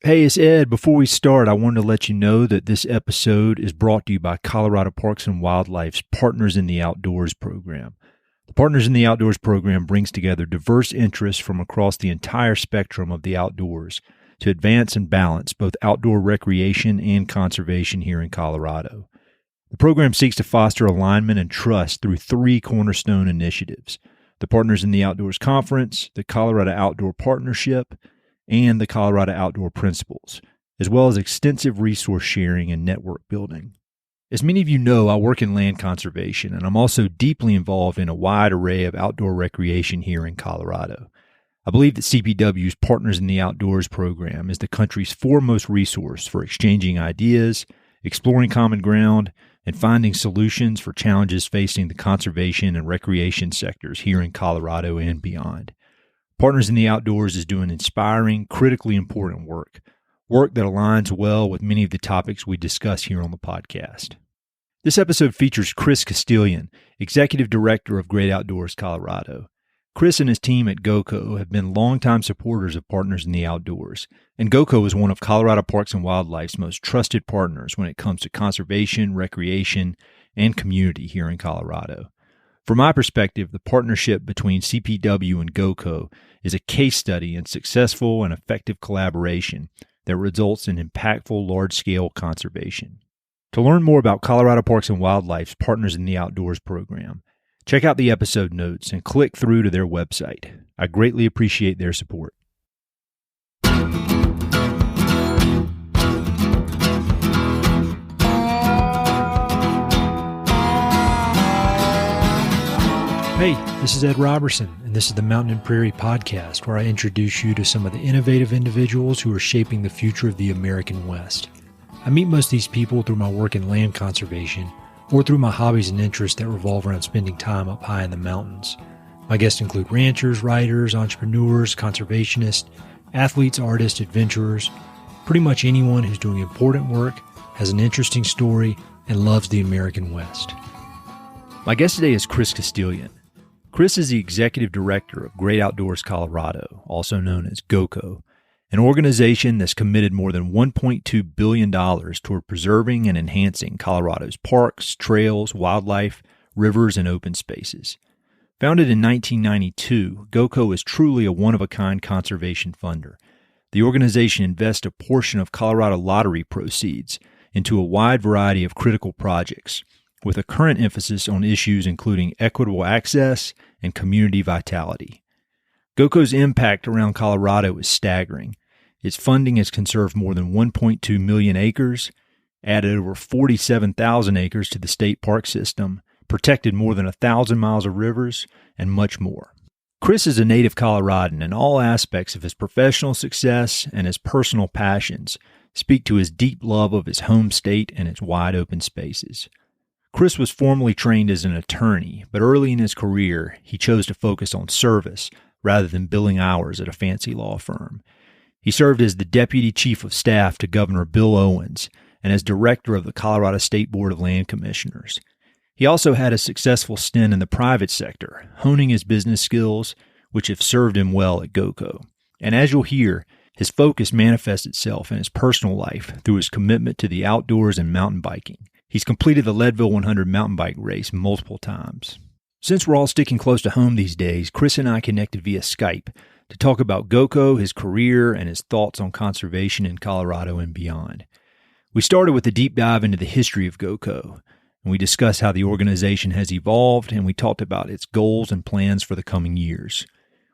Hey, it's Ed. Before we start, I wanted to let you know that this episode is brought to you by Colorado Parks and Wildlife's Partners in the Outdoors program. The Partners in the Outdoors program brings together diverse interests from across the entire spectrum of the outdoors to advance and balance both outdoor recreation and conservation here in Colorado. The program seeks to foster alignment and trust through three cornerstone initiatives: the Partners in the Outdoors Conference, the Colorado Outdoor Partnership, and the Colorado Outdoor Principles, as well as extensive resource sharing and network building. As many of you know, I work in land conservation, and I'm also deeply involved in a wide array of outdoor recreation here in Colorado. I believe that CPW's Partners in the Outdoors program is the country's foremost resource for exchanging ideas, exploring common ground, and finding solutions for challenges facing the conservation and recreation sectors here in Colorado and beyond. Partners in the Outdoors is doing inspiring, critically important work that aligns well with many of the topics we discuss here on the podcast. This episode features Chris Castilian, Executive Director of Great Outdoors Colorado. Chris and his team at GOCO have been longtime supporters of Partners in the Outdoors, and GOCO is one of Colorado Parks and Wildlife's most trusted partners when it comes to conservation, recreation, and community here in Colorado. From my perspective, the partnership between CPW and GOCO is a case study in successful and effective collaboration that results in impactful large-scale conservation. To learn more about Colorado Parks and Wildlife's Partners in the Outdoors program, check out the episode notes and click through to their website. I greatly appreciate their support. Hey, this is Ed Robertson, and this is the Mountain and Prairie Podcast, where I introduce you to some of the innovative individuals who are shaping the future of the American West. I meet most of these people through my work in land conservation or through my hobbies and interests that revolve around spending time up high in the mountains. My guests include ranchers, writers, entrepreneurs, conservationists, athletes, artists, adventurers, pretty much anyone who's doing important work, has an interesting story, and loves the American West. My guest today is Chris Castilian. Chris is the Executive Director of Great Outdoors Colorado, also known as GOCO, an organization that's committed more than $1.2 billion toward preserving and enhancing Colorado's parks, trails, wildlife, rivers, and open spaces. Founded in 1992, GOCO is truly a one-of-a-kind conservation funder. The organization invests a portion of Colorado lottery proceeds into a wide variety of critical projects, with a current emphasis on issues including equitable access and community vitality. GOCO's impact around Colorado is staggering. Its funding has conserved more than 1.2 million acres, added over 47,000 acres to the state park system, protected more than 1,000 miles of rivers, and much more. Chris is a native Coloradan, and all aspects of his professional success and his personal passions speak to his deep love of his home state and its wide open spaces. Chris was formally trained as an attorney, but early in his career, he chose to focus on service rather than billing hours at a fancy law firm. He served as the Deputy Chief of Staff to Governor Bill Owens and as Director of the Colorado State Board of Land Commissioners. He also had a successful stint in the private sector, honing his business skills, which have served him well at GOCO. And as you'll hear, his focus manifests itself in his personal life through his commitment to the outdoors and mountain biking. He's completed the Leadville 100 mountain bike race multiple times. Since we're all sticking close to home these days, Chris and I connected via Skype to talk about GOCO, his career, and his thoughts on conservation in Colorado and beyond. We started with a deep dive into the history of GOCO, and we discussed how the organization has evolved, and we talked about its goals and plans for the coming years.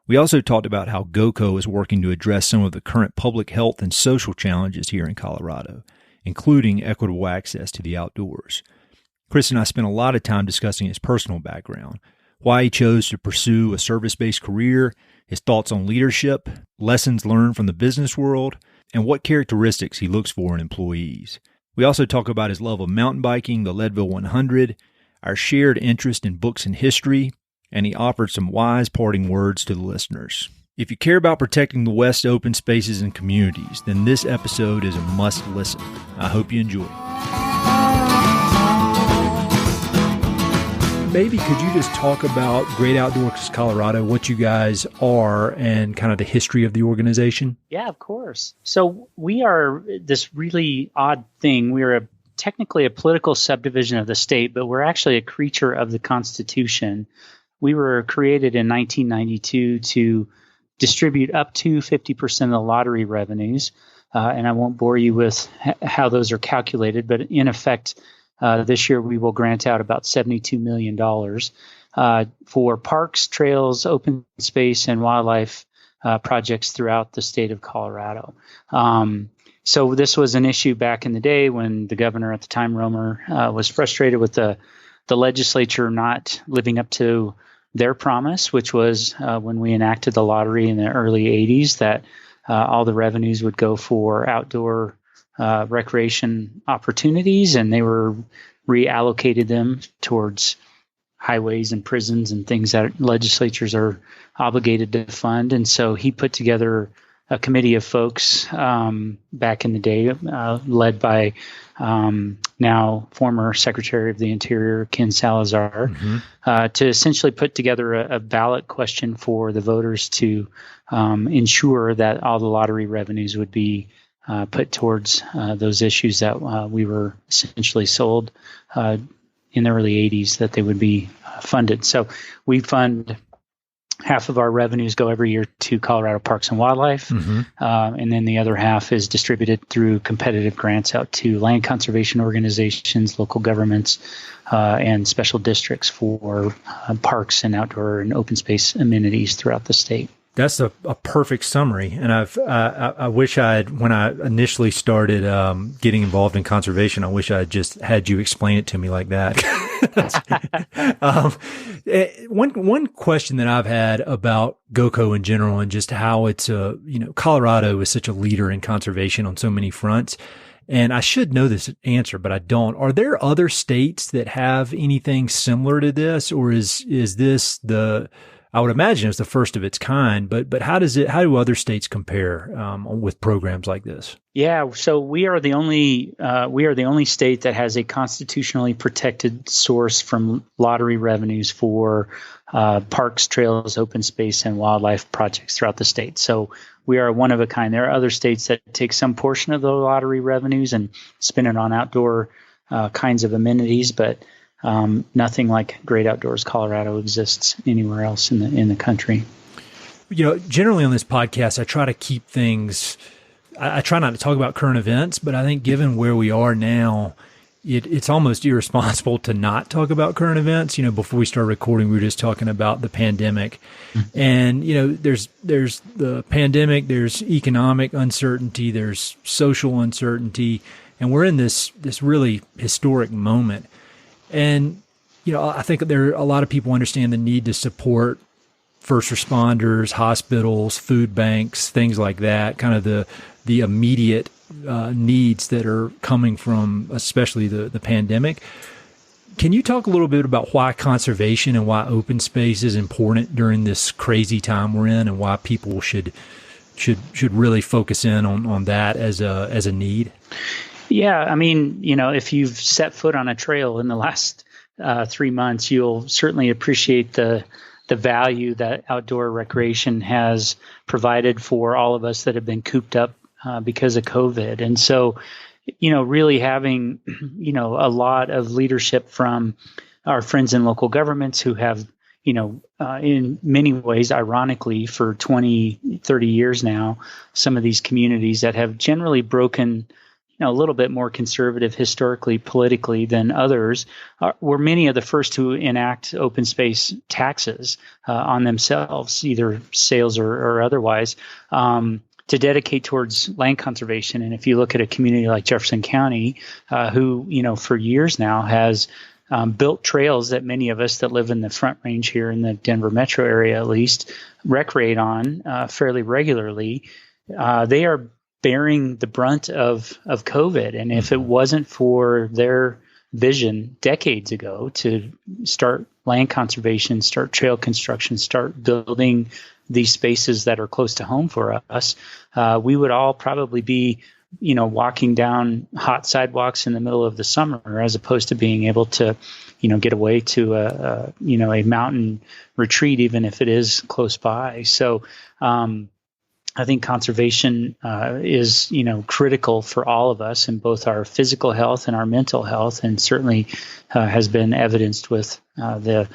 We also talked about how GOCO is working to address some of the current public health and social challenges here in Colorado, including equitable access to the outdoors. Chris and I spent a lot of time discussing his personal background, why he chose to pursue a service-based career, his thoughts on leadership, lessons learned from the business world, and what characteristics he looks for in employees. We also talk about his love of mountain biking, the Leadville 100, our shared interest in books and history, and he offered some wise parting words to the listeners. If you care about protecting the West's open spaces and communities, then this episode is a must-listen. I hope you enjoy. maybe could you just talk about Great Outdoors Colorado, what you guys are, and kind of the history of the organization? Yeah, of course. So we are this really odd thing. We're technically a political subdivision of the state, but we're actually a creature of the Constitution. We were created in 1992 to distribute up to 50% of the lottery revenues. And I won't bore you with how those are calculated, but in effect, this year we will grant out about $72 million for parks, trails, open space, and wildlife projects throughout the state of Colorado. So this was an issue back in the day when the governor at the time, Romer, was frustrated with the legislature not living up to their promise, which was when we enacted the lottery in the early 80s that all the revenues would go for outdoor recreation opportunities, and they were reallocated them towards highways and prisons and things that legislatures are obligated to fund. And so he put together a committee of folks back in the day, led by now former Secretary of the Interior, Ken Salazar, to essentially put together a ballot question for the voters to ensure that all the lottery revenues would be put towards those issues that we were essentially sold in the early 80s, that they would be funded. So we fund half of our revenues go every year to Colorado Parks and Wildlife, and then the other half is distributed through competitive grants out to land conservation organizations, local governments, and special districts for parks and outdoor and open space amenities throughout the state. That's a perfect summary. And I wish when I initially started getting involved in conservation, I wish I had just had you explain it to me like that. One question that I've had about GOCO in general, and just how it's Colorado is such a leader in conservation on so many fronts. And I should know this answer, but I don't. Are there other states that have anything similar to this, or is this I would imagine it's the first of its kind, but how do other states compare with programs like this? Yeah, so we are the only state that has a constitutionally protected source from lottery revenues for parks, trails, open space, and wildlife projects throughout the state. So we are one of a kind. There are other states that take some portion of the lottery revenues and spend it on outdoor kinds of amenities, but nothing like Great Outdoors Colorado exists anywhere else in the country. Generally on this podcast, I try to keep things. I try not to talk about current events, but I think given where we are now, it's almost irresponsible to not talk about current events. Before we started recording, we were just talking about the pandemic, and there's the pandemic, there's economic uncertainty, there's social uncertainty, and we're in this really historic moment. And, I think a lot of people understand the need to support first responders, hospitals, food banks, things like that, kind of the immediate needs that are coming from especially the pandemic. Can you talk a little bit about why conservation and why open space is important during this crazy time we're in, and why people should really focus in on that as a need? Yeah, I mean, if you've set foot on a trail in the last 3 months, you'll certainly appreciate the value that outdoor recreation has provided for all of us that have been cooped up because of COVID. And so, really having, a lot of leadership from our friends in local governments who have, in many ways, ironically, for 20, 30 years now, some of these communities that have generally broken a little bit more conservative historically, politically than others, were many of the first to enact open space taxes on themselves, either sales or otherwise, to dedicate towards land conservation. And if you look at a community like Jefferson County, who, for years now has built trails that many of us that live in the Front Range here in the Denver metro area, at least, recreate on fairly regularly, they are bearing the brunt of COVID. And if it wasn't for their vision decades ago to start land conservation, start trail construction, start building these spaces that are close to home for us, we would all probably be walking down hot sidewalks in the middle of the summer, as opposed to being able to, get away to a mountain retreat, even if it is close by. So, I think conservation is, critical for all of us in both our physical health and our mental health, and certainly has been evidenced with the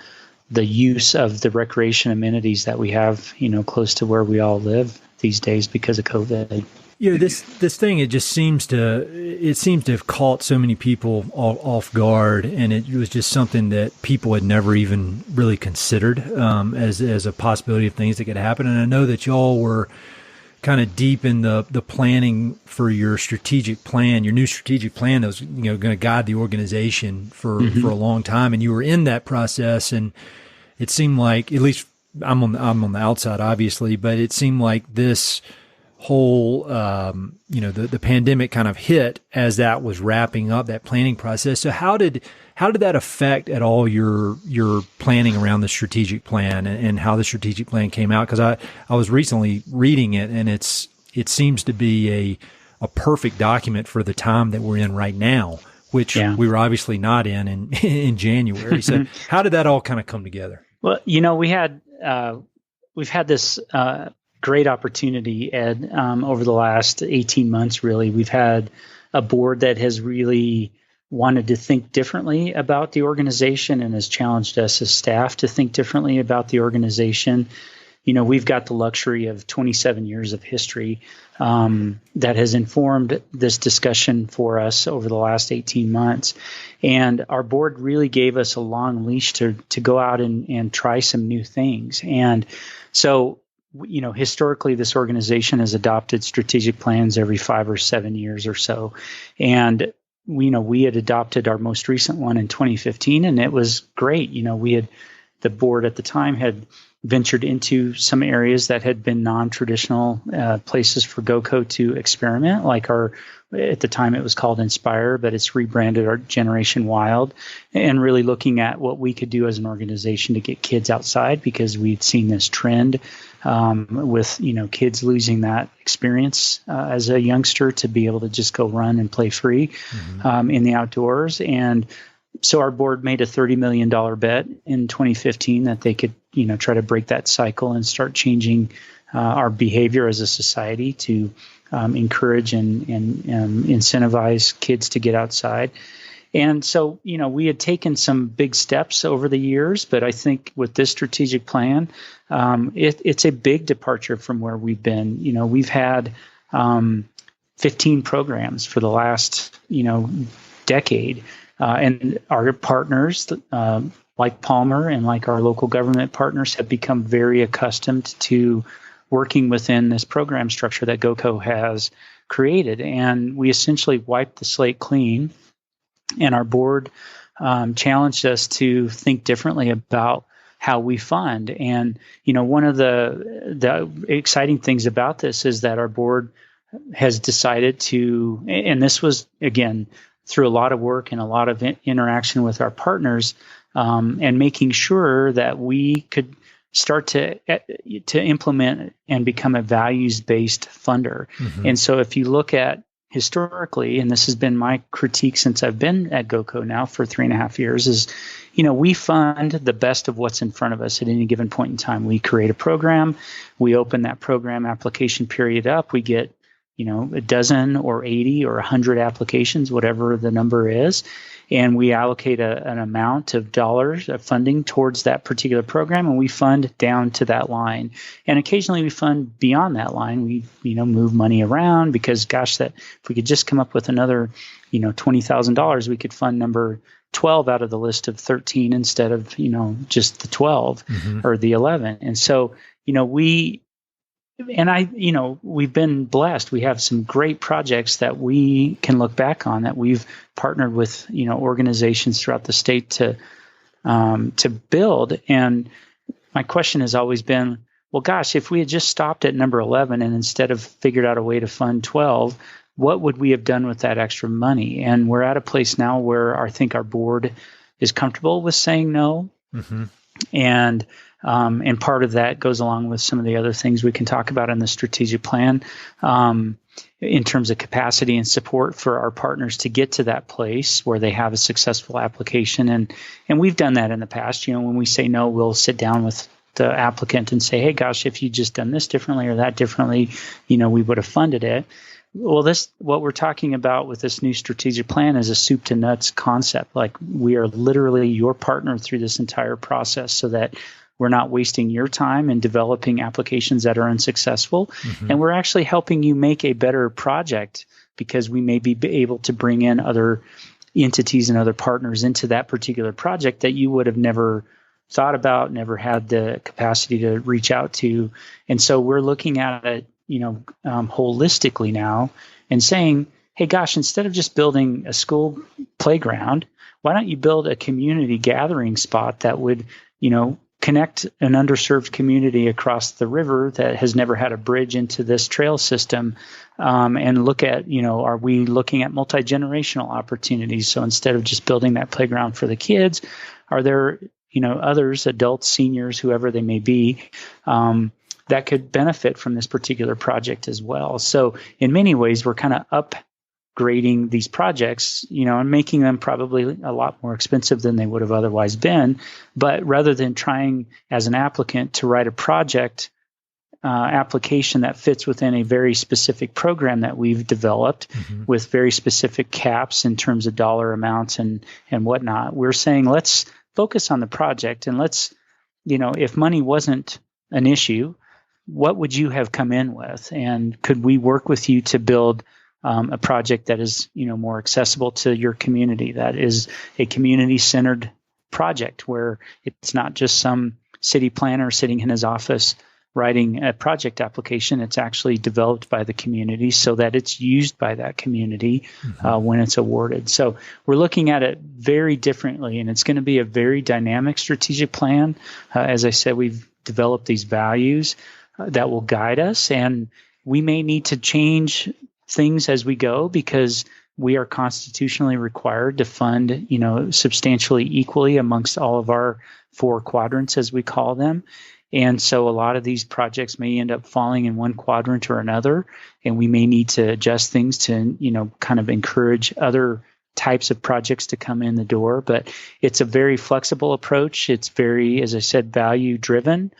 use of the recreation amenities that we have, close to where we all live these days because of COVID. This thing, it seems to have caught so many people off guard, and it was just something that people had never even really considered as a possibility of things that could happen. And I know that y'all were kind of deep in the planning for your strategic plan, your new strategic plan that was going to guide the organization for a long time, and you were in that process. And it seemed like, at least I'm on the outside, obviously, but it seemed like this whole, the pandemic kind of hit as that was wrapping up that planning process. So how did that affect at all your planning around the strategic plan and how the strategic plan came out? Because I was recently reading it, and it seems to be a perfect document for the time that we're in right now, which we were obviously not in January. So how did that all kind of come together? Well, we've had this great opportunity, Ed, over the last 18 months, really. We've had a board that has really wanted to think differently about the organization and has challenged us as staff to think differently about the organization. We've got the luxury of 27 years of history that has informed this discussion for us over the last 18 months. And our board really gave us a long leash to go out and try some new things. And so, historically, this organization has adopted strategic plans every 5 or 7 years or so. And, we had adopted our most recent one in 2015, and it was great. The board at the time had ventured into some areas that had been non-traditional places for GOCO to experiment, like at the time it was called Inspire, but it's rebranded our Generation Wild, and really looking at what we could do as an organization to get kids outside, because we'd seen this trend with kids losing that experience as a youngster to be able to just go run and play free in the outdoors. And so our board made a $30 million bet in 2015 that they could, try to break that cycle and start changing our behavior as a society to encourage and incentivize kids to get outside. And so, we had taken some big steps over the years, but I think with this strategic plan, it's a big departure from where we've been. We've had 15 programs for the last, decade. And our partners, like Palmer and like our local government partners, have become very accustomed to working within this program structure that GOCO has created. And we essentially wiped the slate clean. And our board challenged us to think differently about how we fund. And, one of the exciting things about this is that our board has decided to, and this was, again, through a lot of work and a lot of interaction with our partners, and making sure that we could start to implement and become a values-based funder. And so if you look at historically, and this has been my critique since I've been at GOCO now for 3.5 years, is, we fund the best of what's in front of us at any given point in time. We create a program, we open that program application period up, we get a dozen or 80 or 100 applications, whatever the number is, and we allocate an amount of dollars of funding towards that particular program, and we fund down to that line. And occasionally we fund beyond that line. We, move money around because, that if we could just come up with another, $20,000, we could fund number 12 out of the list of 13 instead of, just the 12 or the 11. And so, we've been blessed. We have some great projects that we can look back on that we've partnered with, organizations throughout the state to build. And my question has always been, well, gosh, if we had just stopped at number 11 and instead of figured out a way to fund 12, what would we have done with that extra money? And we're at a place now where I think our board is comfortable with saying no. And part of that goes along with some of the other things we can talk about in the strategic plan. in terms of capacity and support for our partners to get to that place where they have a successful application. And we've done that in the past. When we say no, we'll sit down with the applicant and say, hey, gosh, if you just done this differently or that differently, we would have funded it. Well, what we're talking about with this new strategic plan is a soup to nuts concept. Like, we are literally your partner through this entire process so that we're not wasting your time in developing applications that are unsuccessful. Mm-hmm. And we're actually helping you make a better project because we may be able to bring in other entities and other partners into that particular project that you would have never thought about, never had the capacity to reach out to. And so we're looking at it, holistically now and saying, hey, gosh, instead of just building a school playground, why don't you build a community gathering spot that would, connect an underserved community across the river that has never had a bridge into this trail system, and look at, are we looking at multi-generational opportunities? So instead of just building that playground for the kids, are there, others, adults, seniors, whoever they may be, that could benefit from this particular project as well? So in many ways, we're kind of upgrading these projects, and making them probably a lot more expensive than they would have otherwise been. But rather than trying as an applicant to write a project application that fits within a very specific program that we've developed mm-hmm. with very specific caps in terms of dollar amounts and whatnot, we're saying, let's focus on the project, and let's, if money wasn't an issue, what would you have come in with? And could we work with you to build a project that is, more accessible to your community, that is a community-centered project where it's not just some city planner sitting in his office writing a project application. It's actually developed by the community so that it's used by that community mm-hmm. When it's awarded. So we're looking at it very differently, and it's going to be a very dynamic strategic plan. As I said, we've developed these values that will guide us, and we may need to change things as we go because we are constitutionally required to fund, substantially equally amongst all of our 4 quadrants, as we call them. And so a lot of these projects may end up falling in one quadrant or another, and we may need to adjust things to, kind of encourage other types of projects to come in the door. But it's a very flexible approach. It's very, as I said, value driven.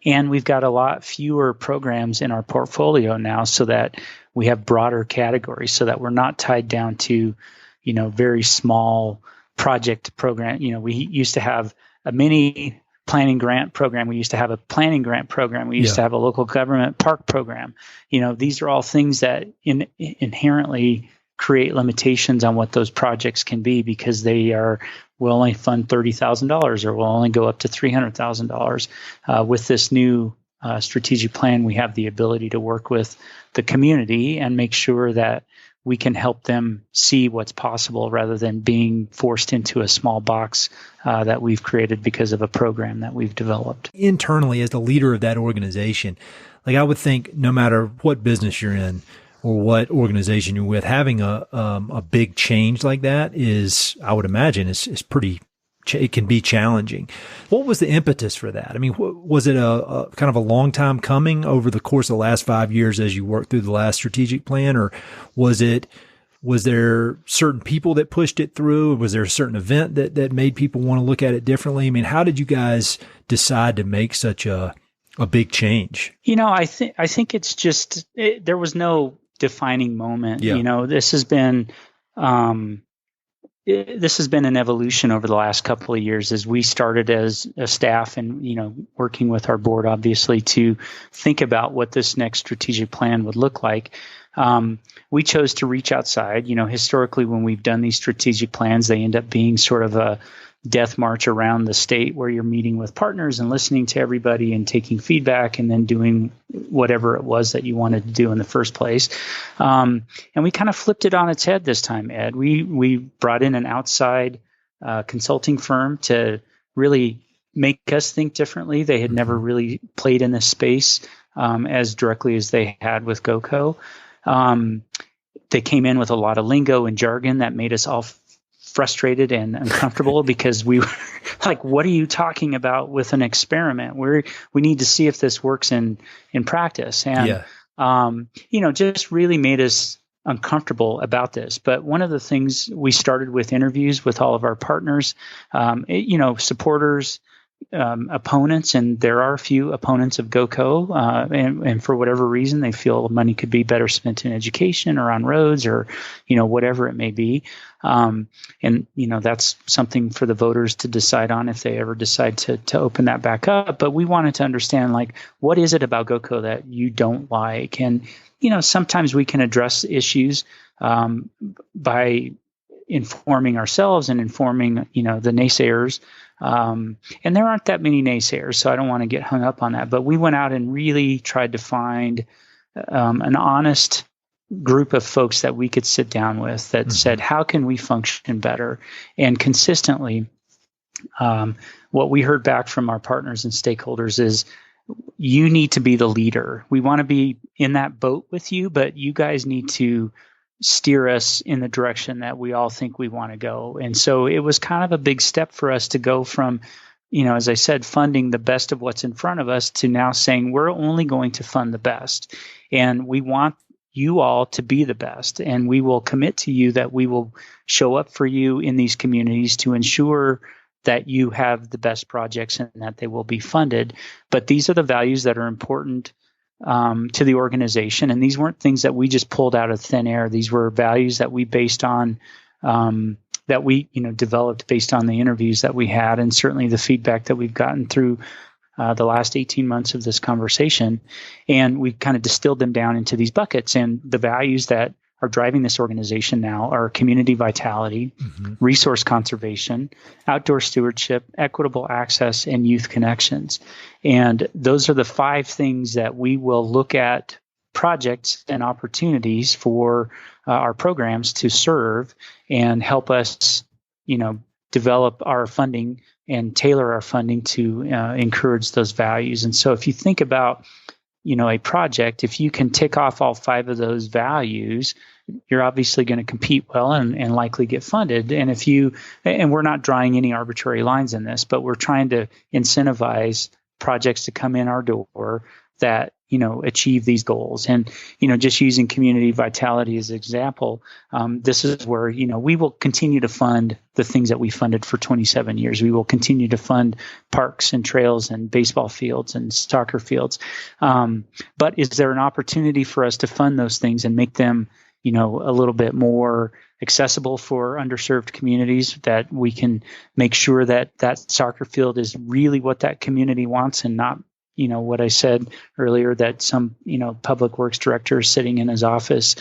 And we've got a lot fewer programs in our portfolio now so that we have broader categories so that we're not tied down to, very small project program. We used to have a mini planning grant program. We used to have a planning grant program. We used to have a local government park program. These are all things that inherently create limitations on what those projects can be because we'll only fund $30,000 or we'll only go up to $300,000. With this new strategic plan, we have the ability to work with the community and make sure that we can help them see what's possible rather than being forced into a small box that we've created because of a program that we've developed. Internally, as the leader of that organization, I would think no matter what business you're in or what organization you're with, having a big change like that is, I would imagine, is pretty. It can be challenging. What was the impetus for that? I mean, was it a kind of a long time coming over the course of the last 5 years as you worked through the last strategic plan, or was there certain people that pushed it through? Was there a certain event that made people want to look at it differently? I mean, how did you guys decide to make such a big change? I think it's just there was no defining moment. Yeah. This has been an evolution over the last couple of years as we started as a staff and, working with our board, obviously, to think about what this next strategic plan would look like. We chose to reach outside. Historically, when we've done these strategic plans, they end up being sort of a death march around the state where you're meeting with partners and listening to everybody and taking feedback and then doing whatever it was that you wanted to do in the first place. And we kind of flipped it on its head this time, Ed. We brought in an outside consulting firm to really make us think differently. They had never really played in this space as directly as they had with GOCO. They came in with a lot of lingo and jargon that made us all frustrated and uncomfortable because we were like, what are you talking about with an experiment? We need to see if this works in practice. And just really made us uncomfortable about this. But one of the things we started with interviews with all of our partners, supporters, opponents, and there are a few opponents of GOCO, and for whatever reason they feel money could be better spent in education or on roads or whatever it may be, and that's something for the voters to decide on if they ever decide to open that back up. But we wanted to understand, like, what is it about GOCO that you don't like? And sometimes we can address issues by informing ourselves and informing the naysayers. And there aren't that many naysayers, so I don't want to get hung up on that. But we went out and really tried to find an honest group of folks that we could sit down with that said, how can we function better? And consistently, what we heard back from our partners and stakeholders is, you need to be the leader. We want to be in that boat with you, but you guys need to steer us in the direction that we all think we want to go. And so it was kind of a big step for us to go from, as I said, funding the best of what's in front of us to now saying we're only going to fund the best. And we want you all to be the best. And we will commit to you that we will show up for you in these communities to ensure that you have the best projects and that they will be funded. But these are the values that are important to the organization. And these weren't things that we just pulled out of thin air. These were values that we based on, that we developed based on the interviews that we had, and certainly the feedback that we've gotten through the last 18 months of this conversation. And we've kind of distilled them down into these buckets. And the values that are driving this organization now are community vitality, resource conservation, outdoor stewardship, equitable access, and youth connections. And those are the 5 things that we will look at projects and opportunities for our programs to serve and help us, develop our funding and tailor our funding to encourage those values. And so if you think about a project, if you can tick off all 5 of those values, you're obviously going to compete well and likely get funded. And and we're not drawing any arbitrary lines in this, but we're trying to incentivize projects to come in our door that, achieve these goals. And, just using community vitality as an example, this is where, we will continue to fund the things that we funded for 27 years. We will continue to fund parks and trails and baseball fields and soccer fields. But is there an opportunity for us to fund those things and make them, a little bit more accessible for underserved communities, that we can make sure that that soccer field is really what that community wants and not, what I said earlier, that some, public works director sitting in his office,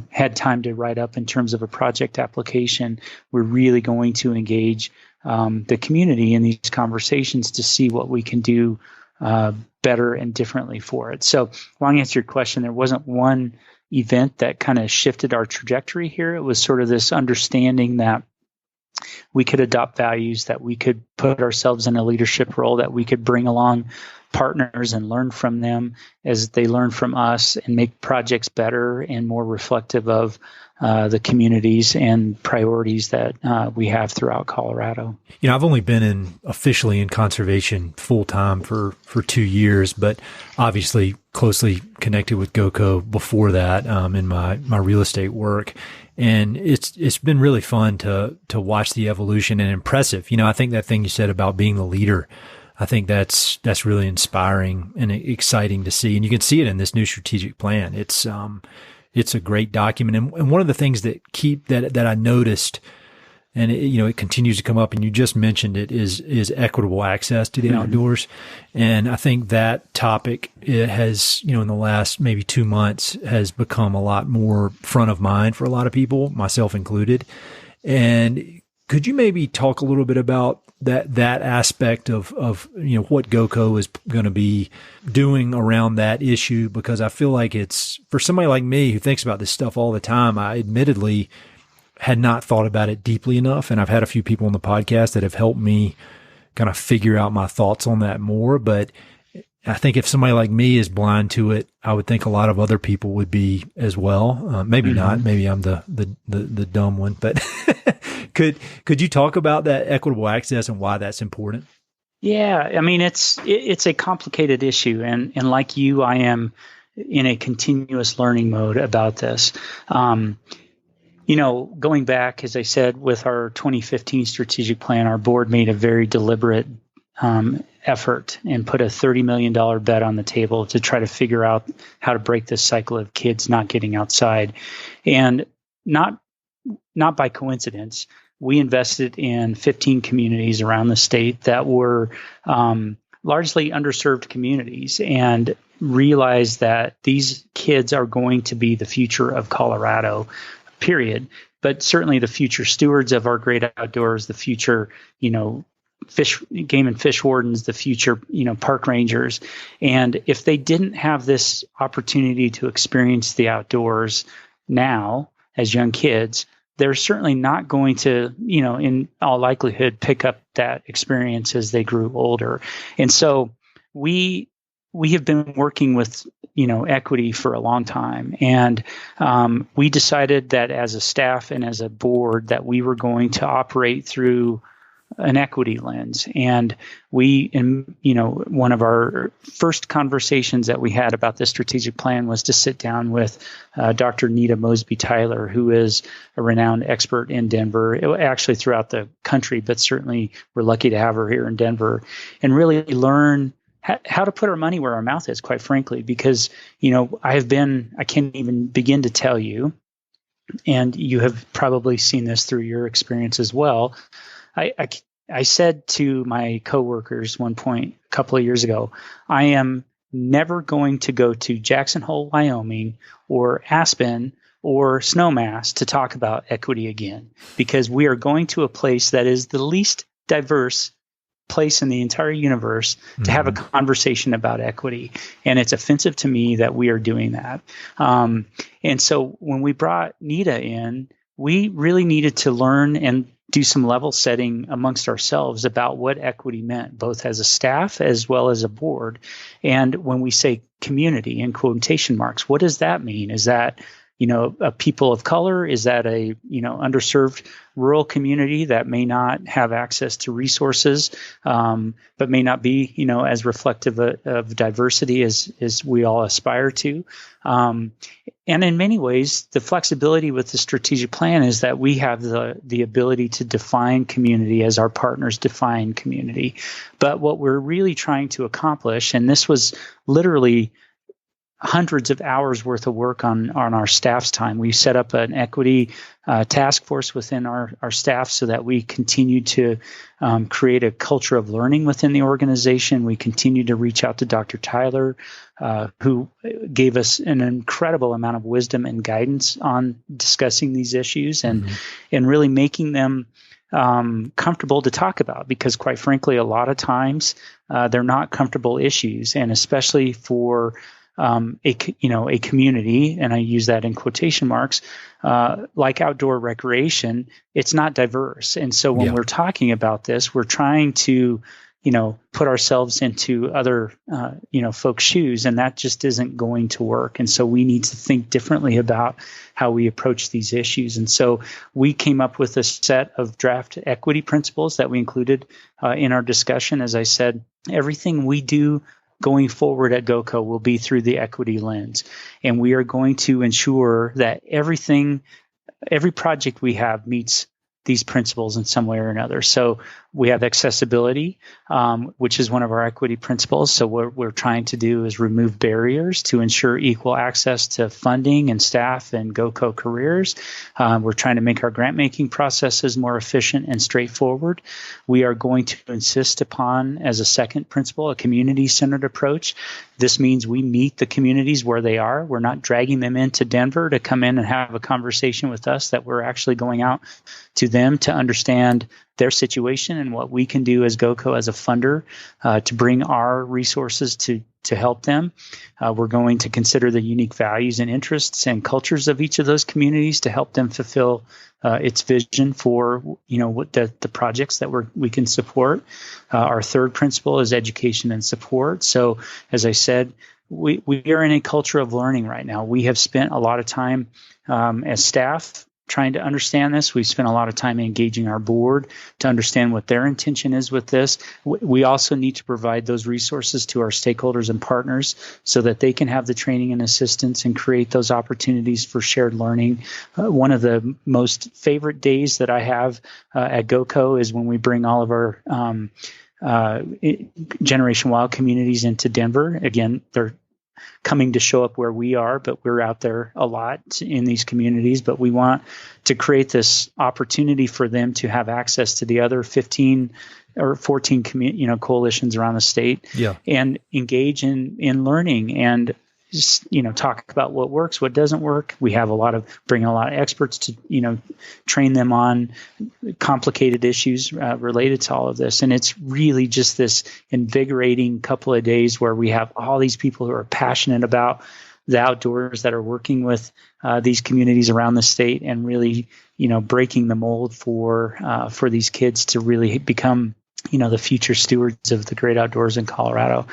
had time to write up in terms of a project application. We're really going to engage the community in these conversations to see what we can do better and differently for it. So long answer your question, there wasn't one event that kind of shifted our trajectory here. It was sort of this understanding that we could adopt values, that we could put ourselves in a leadership role, that we could bring along partners and learn from them as they learn from us, and make projects better and more reflective of the communities and priorities that we have throughout Colorado. I've only been officially in conservation full time for 2 years, but obviously closely connected with GOCO before that in my real estate work. And it's been really fun to watch the evolution, and impressive. I think that thing you said about being the leader, I think that's really inspiring and exciting to see. And you can see it in this new strategic plan. It's a great document. And one of the things that I noticed, and it continues to come up, and you just mentioned it, is equitable access to the outdoors. And I think that topic, it has, in the last maybe 2 months, has become a lot more front of mind for a lot of people, myself included. And could you maybe talk a little bit about that aspect of what GOCO is going to be doing around that issue? Because I feel like it's, for somebody like me who thinks about this stuff all the time, I admittedly had not thought about it deeply enough. And I've had a few people on the podcast that have helped me kind of figure out my thoughts on that more. But I think if somebody like me is blind to it, I would think a lot of other people would be as well. Maybe not. Maybe I'm the dumb one. But could you talk about that equitable access and why that's important? Yeah, I mean, it's a complicated issue, and like you, I am in a continuous learning mode about this. Going back, as I said, with our 2015 strategic plan, our board made a very deliberate effort and put a $30 million bet on the table to try to figure out how to break this cycle of kids not getting outside. And not by coincidence, we invested in 15 communities around the state that were largely underserved communities, and realized that these kids are going to be the future of Colorado, period. But certainly the future stewards of our great outdoors, the future, game and fish wardens, the future, park rangers. And if they didn't have this opportunity to experience the outdoors now as young kids, they're certainly not going to, in all likelihood, pick up that experience as they grew older. And so we have been working with, equity for a long time. And we decided that as a staff and as a board that we were going to operate through an equity lens. And one of our first conversations that we had about this strategic plan was to sit down with Dr. Nita Mosby Tyler, who is a renowned expert in Denver, actually throughout the country, but certainly we're lucky to have her here in Denver, and really learn how to put our money where our mouth is, quite frankly, because, I can't even begin to tell you, and you have probably seen this through your experience as well. I said to my coworkers one point a couple of years ago, I am never going to go to Jackson Hole, Wyoming, or Aspen or Snowmass to talk about equity again, because we are going to a place that is the least diverse place in the entire universe to have a conversation about equity. And it's offensive to me that we are doing that. And so when we brought Nita in, we really needed to learn and do some level setting amongst ourselves about what equity meant, both as a staff as well as a board. And when we say community in quotation marks, what does that mean? Is that, a people of color? Is that a, underserved rural community that may not have access to resources, but may not be, as reflective of diversity as we all aspire to? And in many ways, the flexibility with the strategic plan is that we have the ability to define community as our partners define community. But what we're really trying to accomplish, and this was literally hundreds of hours worth of work on our staff's time. We set up an equity task force within our staff so that we continue to create a culture of learning within the organization. We continue to reach out to Dr. Tyler, who gave us an incredible amount of wisdom and guidance on discussing these issues and really making them comfortable to talk about, because quite frankly, a lot of times they're not comfortable issues, and especially for a community, and I use that in quotation marks, like outdoor recreation, it's not diverse. And so when we're talking about this, we're trying to, put ourselves into other, folks' shoes, and that just isn't going to work. And so we need to think differently about how we approach these issues. And so we came up with a set of draft equity principles that we included in our discussion. As I said, everything we do going forward at GOCO will be through the equity lens. And we are going to ensure that every project we have meets these principles in some way or another. So we have accessibility, which is one of our equity principles. So what we're trying to do is remove barriers to ensure equal access to funding and staff and GOCO careers. We're trying to make our grant-making processes more efficient and straightforward. We are going to insist upon, as a second principle, a community-centered approach. This means we meet the communities where they are. We're not dragging them into Denver to come in and have a conversation with us, that we're actually going out to them to understand their situation and what we can do as GOCO as a funder to bring our resources to help them. We're going to consider the unique values and interests and cultures of each of those communities to help them fulfill its vision for what the projects that we can support. Our third principle is education and support. So as I said, we are in a culture of learning right now. We have spent a lot of time as staff trying to understand this. We've spent a lot of time engaging our board to understand what their intention is with this. We also need to provide those resources to our stakeholders and partners so that they can have the training and assistance and create those opportunities for shared learning. One of the most favorite days that I have at GOCO is when we bring all of our Generation Wild communities into Denver. Again, they're coming to show up where we are, but we're out there a lot in these communities. But we want to create this opportunity for them to have access to the other 15 or 14 coalitions around the state, and engage in learning and just, talk about what works, what doesn't work. We have bring a lot of experts to, train them on complicated issues related to all of this. And it's really just this invigorating couple of days where we have all these people who are passionate about the outdoors that are working with these communities around the state and really, breaking the mold for these kids to really become the future stewards of the great outdoors in Colorado.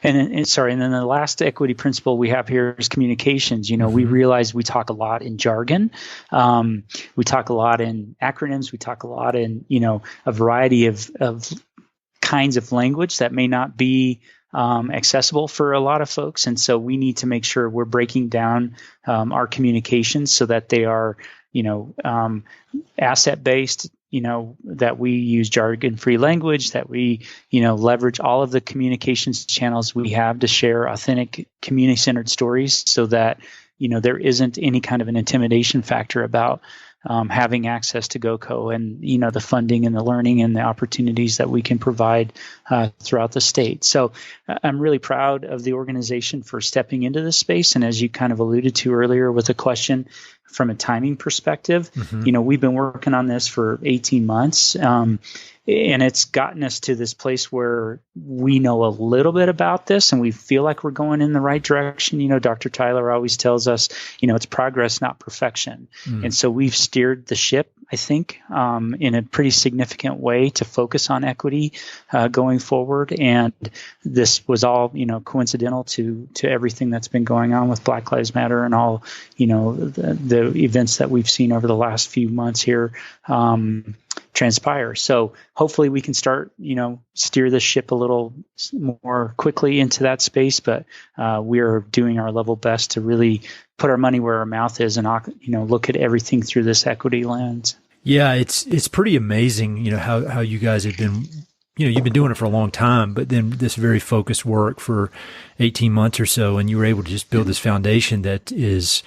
And then the last equity principle we have here is communications. We realize we talk a lot in jargon. We talk a lot in acronyms. We talk a lot in, a variety of kinds of language that may not be accessible for a lot of folks. And so we need to make sure we're breaking down our communications so that they are, asset-based, that we use jargon-free language, that we, leverage all of the communications channels we have to share authentic community-centered stories so that, there isn't any kind of an intimidation factor about having access to GOCO and, the funding and the learning and the opportunities that we can provide throughout the state. So I'm really proud of the organization for stepping into this space. And as you kind of alluded to earlier with the question, from a timing perspective, we've been working on this for 18 months. And it's gotten us to this place where we know a little bit about this and we feel like we're going in the right direction. Dr. Tyler always tells us, it's progress, not perfection. And so we've steered the ship, I think, in a pretty significant way to focus on equity going forward. And this was all, coincidental to everything that's been going on with Black Lives Matter and all, the events that we've seen over the last few months here transpire. So hopefully we can start, steer the ship a little more quickly into that space. But we're doing our level best to really put our money where our mouth is and, look at everything through this equity lens. Yeah, it's pretty amazing, how you guys have been, you've been doing it for a long time, but then this very focused work for 18 months or so, and you were able to just build this foundation that is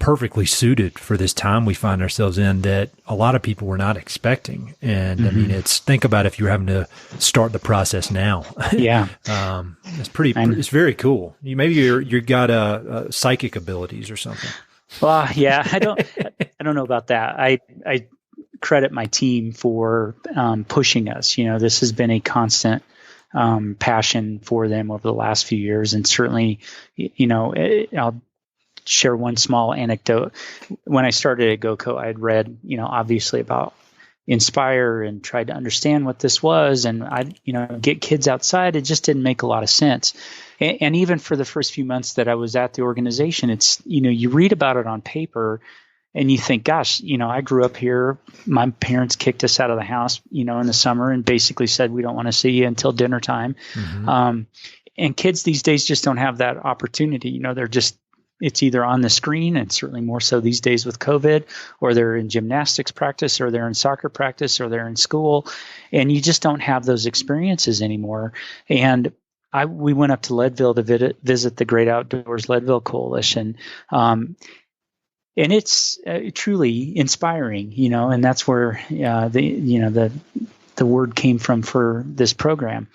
perfectly suited for this time we find ourselves in that a lot of people were not expecting. And I mean, think about if you're having to start the process now. Yeah. It's very cool. You got psychic abilities or something. Well, yeah, I don't know about that. I credit my team for pushing us. This has been a constant passion for them over the last few years. And certainly, I'll share one small anecdote. When I started at GOCO, I had read, obviously about Inspire and tried to understand what this was. And get kids outside. It just didn't make a lot of sense. And even for the first few months that I was at the organization, it's, you read about it on paper and you think, gosh, I grew up here. My parents kicked us out of the house, in the summer and basically said, we don't want to see you until dinner time. And kids these days just don't have that opportunity. It's either on the screen, and certainly more so these days with COVID, or they're in gymnastics practice, or they're in soccer practice, or they're in school, and you just don't have those experiences anymore. And we went up to Leadville to visit the Great Outdoors Leadville Coalition, and it's truly inspiring, and that's where the word came from for this program.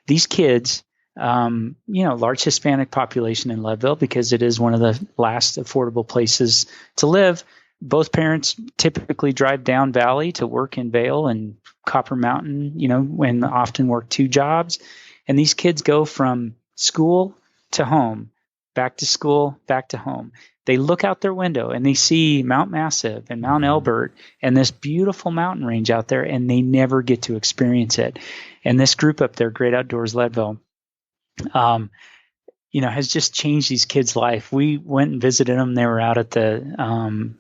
These kids. Large Hispanic population in Leadville because it is one of the last affordable places to live. Both parents typically drive down Valley to work in Vail and Copper Mountain, when often work two jobs. And these kids go from school to home, back to school, back to home. They look out their window and they see Mount Massive and Mount Elbert and this beautiful mountain range out there, and they never get to experience it. And this group up there, Great Outdoors Leadville, has just changed these kids' life. We went and visited them. They were out at the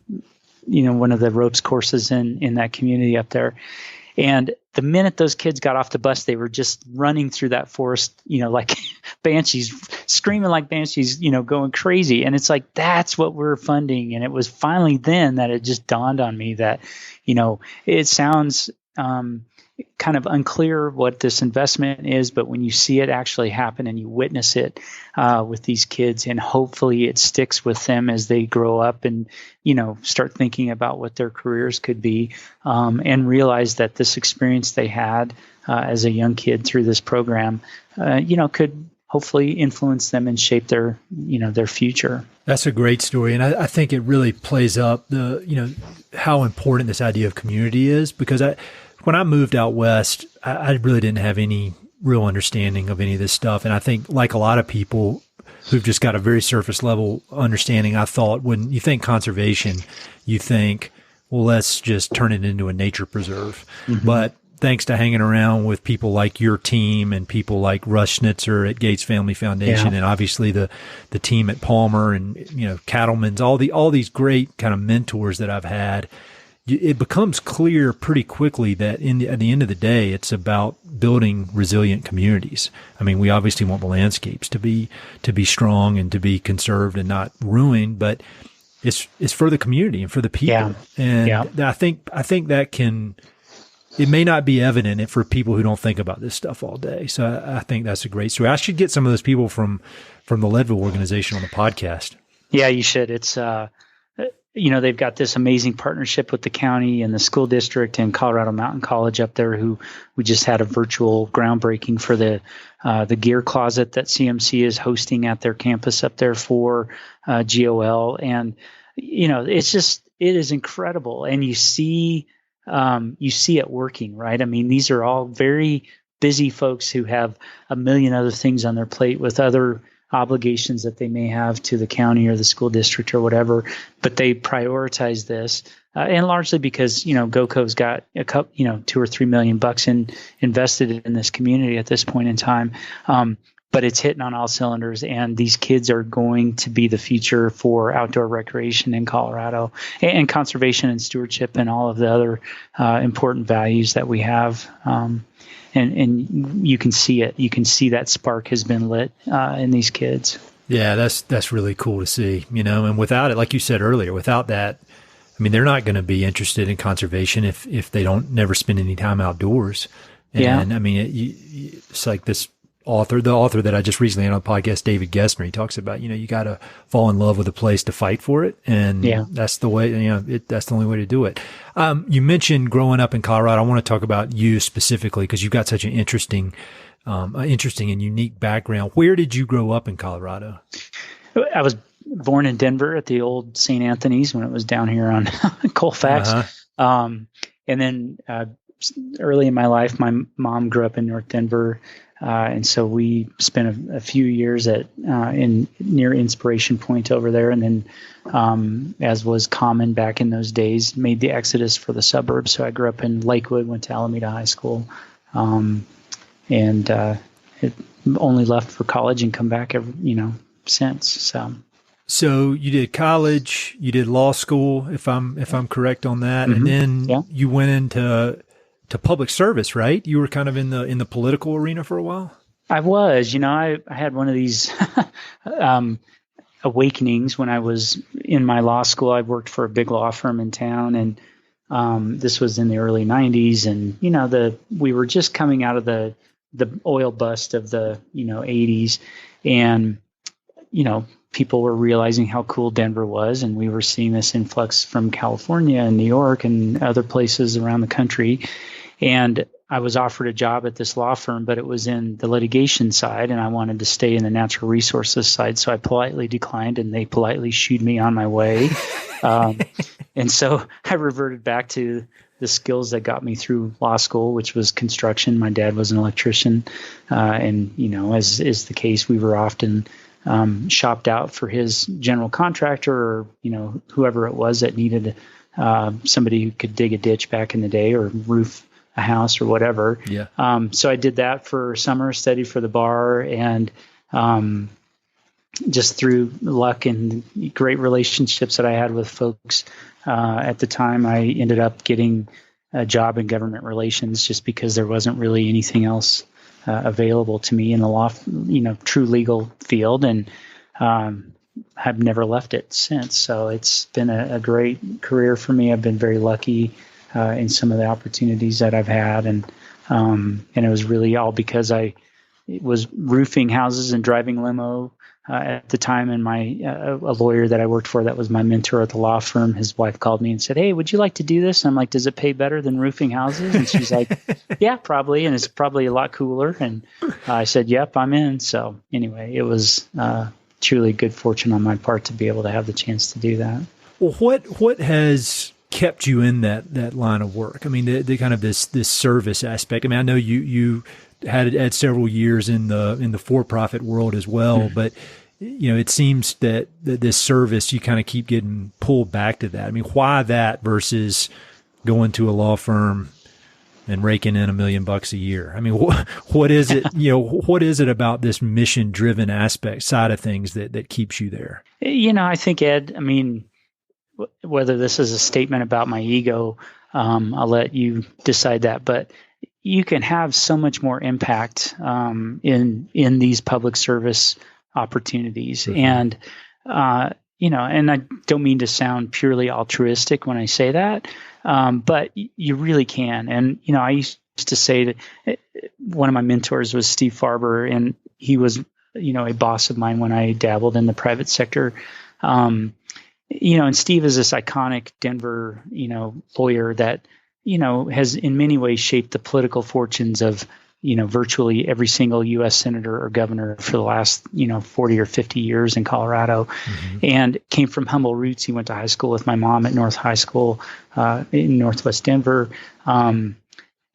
one of the ropes courses in that community up there. And the minute those kids got off the bus, they were just running through that forest, like banshees, screaming like banshees, going crazy. And it's like, that's what we're funding. And it was finally then that it just dawned on me that, it sounds kind of unclear what this investment is, but when you see it actually happen and you witness it with these kids, and hopefully it sticks with them as they grow up and start thinking about what their careers could be, and realize that this experience they had as a young kid through this program could hopefully influence them and shape their future. That's a great story, and I think it really plays up the how important this idea of community is, because when I moved out west, I really didn't have any real understanding of any of this stuff. And I think, like a lot of people who've just got a very surface level understanding, I thought when you think conservation, you think, well, let's just turn it into a nature preserve. Mm-hmm. But thanks to hanging around with people like your team and people like Russ Schnitzer at Gates Family Foundation, and obviously the team at Palmer and, Cattleman's, all these great kind of mentors that I've had, it becomes clear pretty quickly that at the end of the day, it's about building resilient communities. I mean, we obviously want the landscapes to be strong and to be conserved and not ruined, but it's for the community and for the people. Yeah. And I think that it may not be evident for people who don't think about this stuff all day. So I think that's a great story. I should get some of those people from the Leadville organization on the podcast. Yeah, you should. It's, they've got this amazing partnership with the county and the school district and Colorado Mountain College up there, who we just had a virtual groundbreaking for the gear closet that CMC is hosting at their campus up there for GOL. And, it is incredible. And you see it working, right? I mean, these are all very busy folks who have a million other things on their plate with other obligations that they may have to the county or the school district or whatever, but they prioritize this, and largely because GOCO's got a couple, $2 or $3 million invested in this community at this point in time. But it's hitting on all cylinders, and these kids are going to be the future for outdoor recreation in Colorado, and conservation and stewardship and all of the other important values that we have. And you can see it. You can see that spark has been lit in these kids. Yeah, that's really cool to see, and without it, like you said earlier, without that, I mean, they're not going to be interested in conservation if they don't never spend any time outdoors. And I mean, it's like the author that I just recently had on the podcast, David Gessner, he talks about, you got to fall in love with a place to fight for it. And that's the way, that's the only way to do it. You mentioned growing up in Colorado. I want to talk about you specifically because you've got such an interesting and unique background. Where did you grow up in Colorado? I was born in Denver at the old St. Anthony's when it was down here on Colfax. Uh-huh. And then early in my life, my mom grew up in North Denver. And so we spent a few years near Inspiration Point over there, and then, as was common back in those days, made the exodus for the suburbs. So I grew up in Lakewood, went to Alameda High School, and it only left for college and come back since. So you did college, you did law school, if I'm correct on that, mm-hmm. And then you went into public service, right? You were kind of in the political arena for a while. I was, I had one of these awakenings when I was in my law school. I worked for a big law firm in town, and this was in the early 90s. And we were just coming out of the oil bust of the 80s, and people were realizing how cool Denver was, and we were seeing this influx from California and New York and other places around the country. And I was offered a job at this law firm, but it was in the litigation side, and I wanted to stay in the natural resources side. So I politely declined, and they politely shooed me on my way. And so I reverted back to the skills that got me through law school, which was construction. My dad was an electrician. And, as is the case, we were often shopped out for his general contractor or, whoever it was that needed somebody who could dig a ditch back in the day or roof a house or whatever. Yeah. So I did that for summer, studied for the bar, and just through luck and great relationships that I had with folks at the time, I ended up getting a job in government relations just because there wasn't really anything else available to me in the law, true legal field, and have never left it since. So it's been a great career for me. I've been very lucky in some of the opportunities that I've had, and it was really all because I was roofing houses and driving limo at the time, and a lawyer that I worked for that was my mentor at the law firm, his wife called me and said, "Hey, would you like to do this?" And I'm like, "Does it pay better than roofing houses?" And she's like, "Yeah, probably, and it's probably a lot cooler." And I said, "Yep, I'm in." So anyway, it was truly good fortune on my part to be able to have the chance to do that. Well, what has kept you in that line of work? I mean, the kind of this service aspect. I mean, I know you had several years in the for-profit world as well, but it seems that this service, you kind of keep getting pulled back to that. I mean, why that versus going to a law firm and raking in $1 million a year? I mean, what is it? What is it about this mission-driven aspect side of things that keeps you there? I think, Ed, I mean, whether this is a statement about my ego, I'll let you decide that, but you can have so much more impact in these public service opportunities. Mm-hmm. And, and I don't mean to sound purely altruistic when I say that, but you really can. And, I used to say that one of my mentors was Steve Farber, and he was, a boss of mine when I dabbled in the private sector. And Steve is this iconic Denver, lawyer that, has in many ways shaped the political fortunes of, virtually every single U.S. senator or governor for the last, 40 or 50 years in Colorado, mm-hmm. and came from humble roots. He went to high school with my mom at North High School in Northwest Denver. And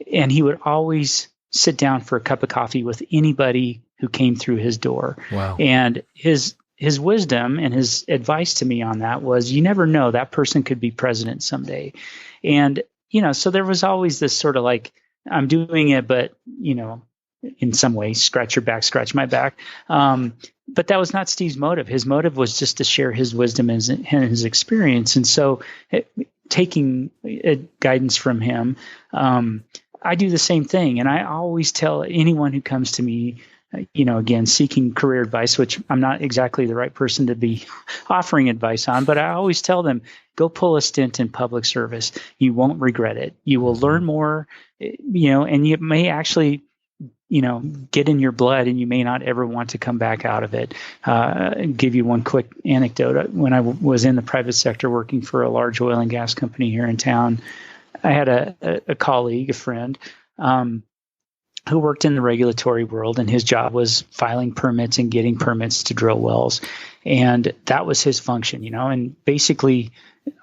he would always sit down for a cup of coffee with anybody who came through his door. Wow. And his wisdom and his advice to me on that was, you never know, that person could be president someday. And, so there was always this sort of like, I'm doing it, but, in some way, scratch your back, scratch my back. But that was not Steve's motive. His motive was just to share his wisdom and his experience. And so taking guidance from him, I do the same thing. And I always tell anyone who comes to me, again, seeking career advice, which I'm not exactly the right person to be offering advice on, but I always tell them, go pull a stint in public service. You won't regret it. You will learn more, and you may actually, get in your blood, and you may not ever want to come back out of it. Give you one quick anecdote. When I was in the private sector working for a large oil and gas company here in town, I had a colleague, a friend, who worked in the regulatory world, and his job was filing permits and getting permits to drill wells. And that was his function, and basically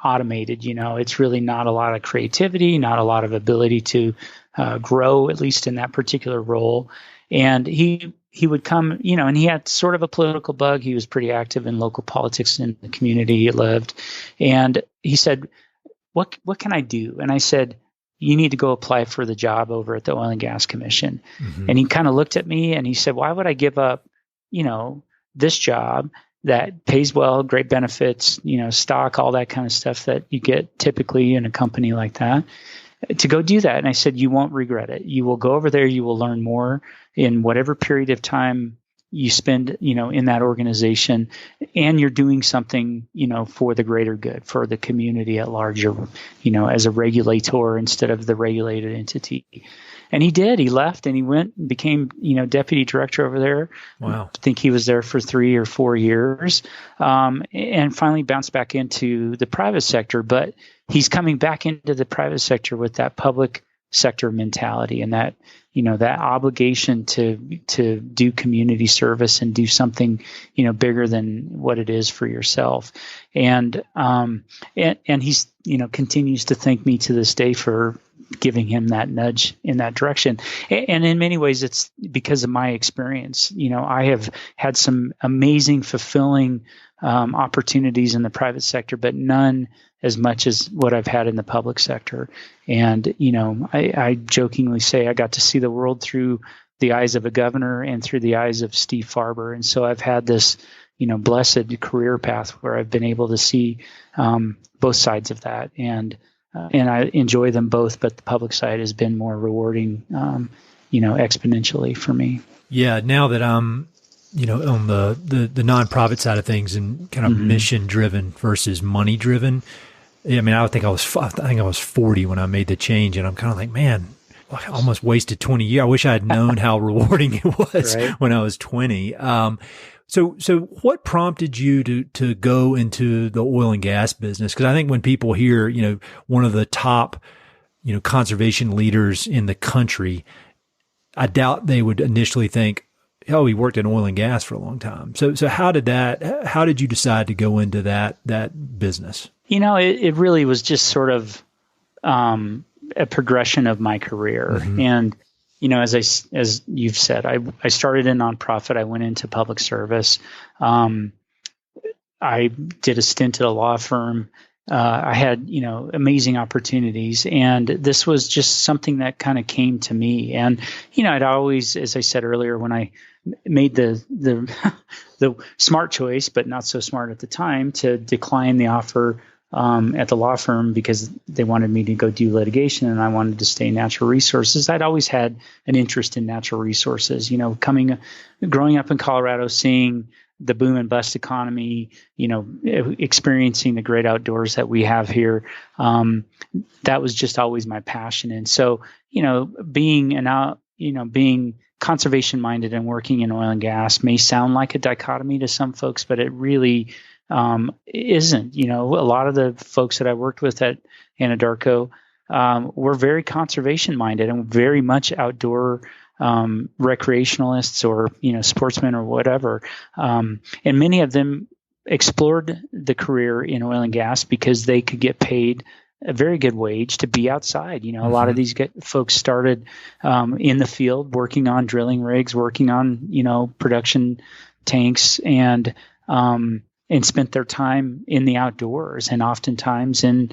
automated. It's really not a lot of creativity, not a lot of ability to grow, at least in that particular role. And he would come, and he had sort of a political bug. He was pretty active in local politics in the community he lived. And he said, what can I do? And I said, you need to go apply for the job over at the Oil and Gas Commission. Mm-hmm. And he kind of looked at me and he said, why would I give up, this job that pays well, great benefits, stock, all that kind of stuff that you get typically in a company like that, to go do that? And I said, you won't regret it. You will go over there. You will learn more in whatever period of time you spend, in that organization, and you're doing something, for the greater good, for the community at large, as a regulator instead of the regulated entity. And he did. He left and he went and became, deputy director over there. Wow. I think he was there for 3 or 4 years, and finally bounced back into the private sector. But he's coming back into the private sector with that public sector mentality and that, that obligation to do community service and do something, bigger than what it is for yourself. And he's, continues to thank me to this day for giving him that nudge in that direction. And in many ways, it's because of my experience. I have had some amazing, fulfilling opportunities in the private sector, but none as much as what I've had in the public sector. And, I jokingly say I got to see the world through the eyes of a governor and through the eyes of Steve Farber. And so I've had this, blessed career path where I've been able to see both sides of that, and I enjoy them both. But the public side has been more rewarding, exponentially for me. Yeah, now that I'm, on the nonprofit side of things and kind of mission driven versus money driven. I mean, I think I was 40 when I made the change, and I'm kind of like, man, I almost wasted 20 years. I wish I had known how rewarding it was when I was 20. So what prompted you to go into the oil and gas business? Because I think when people hear, one of the top, conservation leaders in the country, I doubt they would initially think, oh, he worked in oil and gas for a long time. So how did you decide to go into that business? It really was just sort of a progression of my career. And, as you've said, I started in nonprofit. I went into public service. I did a stint at a law firm. I had, amazing opportunities, and this was just something that kind of came to me. And, I'd always, as I said earlier, when I made the smart choice, but not so smart at the time, to decline the offer at the law firm because they wanted me to go do litigation and I wanted to stay in natural resources. I'd always had an interest in natural resources, growing up in Colorado, seeing the boom and bust economy, experiencing the great outdoors that we have here. That was just always my passion. And so, being conservation minded and working in oil and gas may sound like a dichotomy to some folks, but it really isn't. A lot of the folks that I worked with at Anadarko were very conservation minded and very much outdoor recreationalists or sportsmen or whatever, and many of them explored the career in oil and gas because they could get paid a very good wage to be outside. A lot of these folks started in the field working on drilling rigs, working on production tanks, and spent their time in the outdoors, and oftentimes in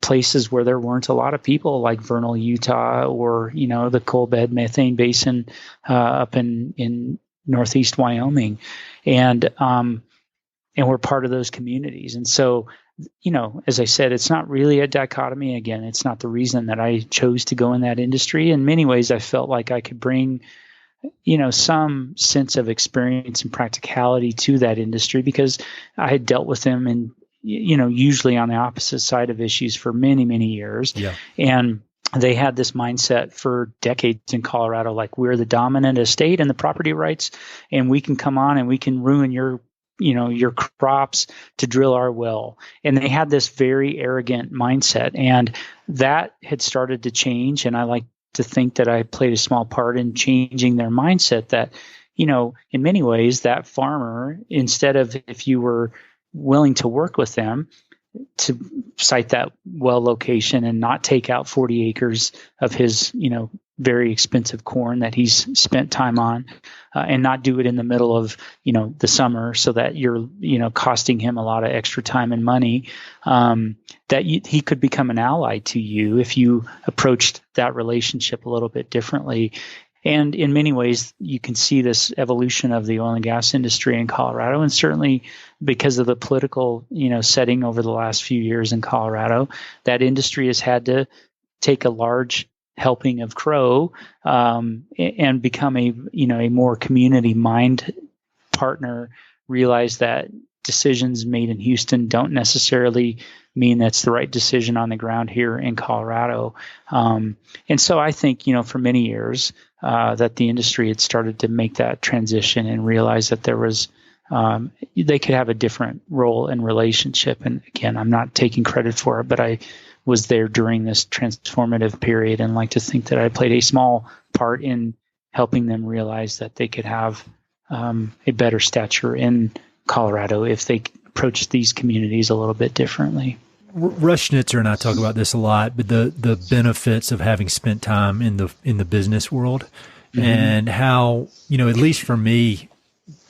places where there weren't a lot of people, like Vernal, Utah, or the coal bed methane basin up in northeast Wyoming, and we're part of those communities. And so, as I said, it's not really a dichotomy. Again, it's not the reason that I chose to go in that industry. In many ways, I felt like I could bring some sense of experience and practicality to that industry because I had dealt with them and usually on the opposite side of issues for many, many years. Yeah. And they had this mindset for decades in Colorado, like we're the dominant estate and the property rights, and we can come on and we can ruin your crops to drill our well. And they had this very arrogant mindset, and that had started to change. And I like to think that I played a small part in changing their mindset that, in many ways, that farmer, instead of, if you were willing to work with them to site that well location and not take out 40 acres of his, very expensive corn that he's spent time on, and not do it in the middle of, the summer so that you're, costing him a lot of extra time and money, that he could become an ally to you if you approached that relationship a little bit differently. And in many ways, you can see this evolution of the oil and gas industry in Colorado, and certainly because of the political, setting over the last few years in Colorado, that industry has had to take a large helping of crow and become a more community mind partner. Realize that decisions made in Houston don't necessarily mean that's the right decision on the ground here in Colorado. And so I think, for many years, that the industry had started to make that transition and realize that there was, they could have a different role and relationship. And again, I'm not taking credit for it, but I was there during this transformative period and like to think that I played a small part in helping them realize that they could have a better stature in Colorado if they approach these communities a little bit differently. Russ Schnitzer and I talk about this a lot, but the benefits of having spent time in the business world, and how, at least for me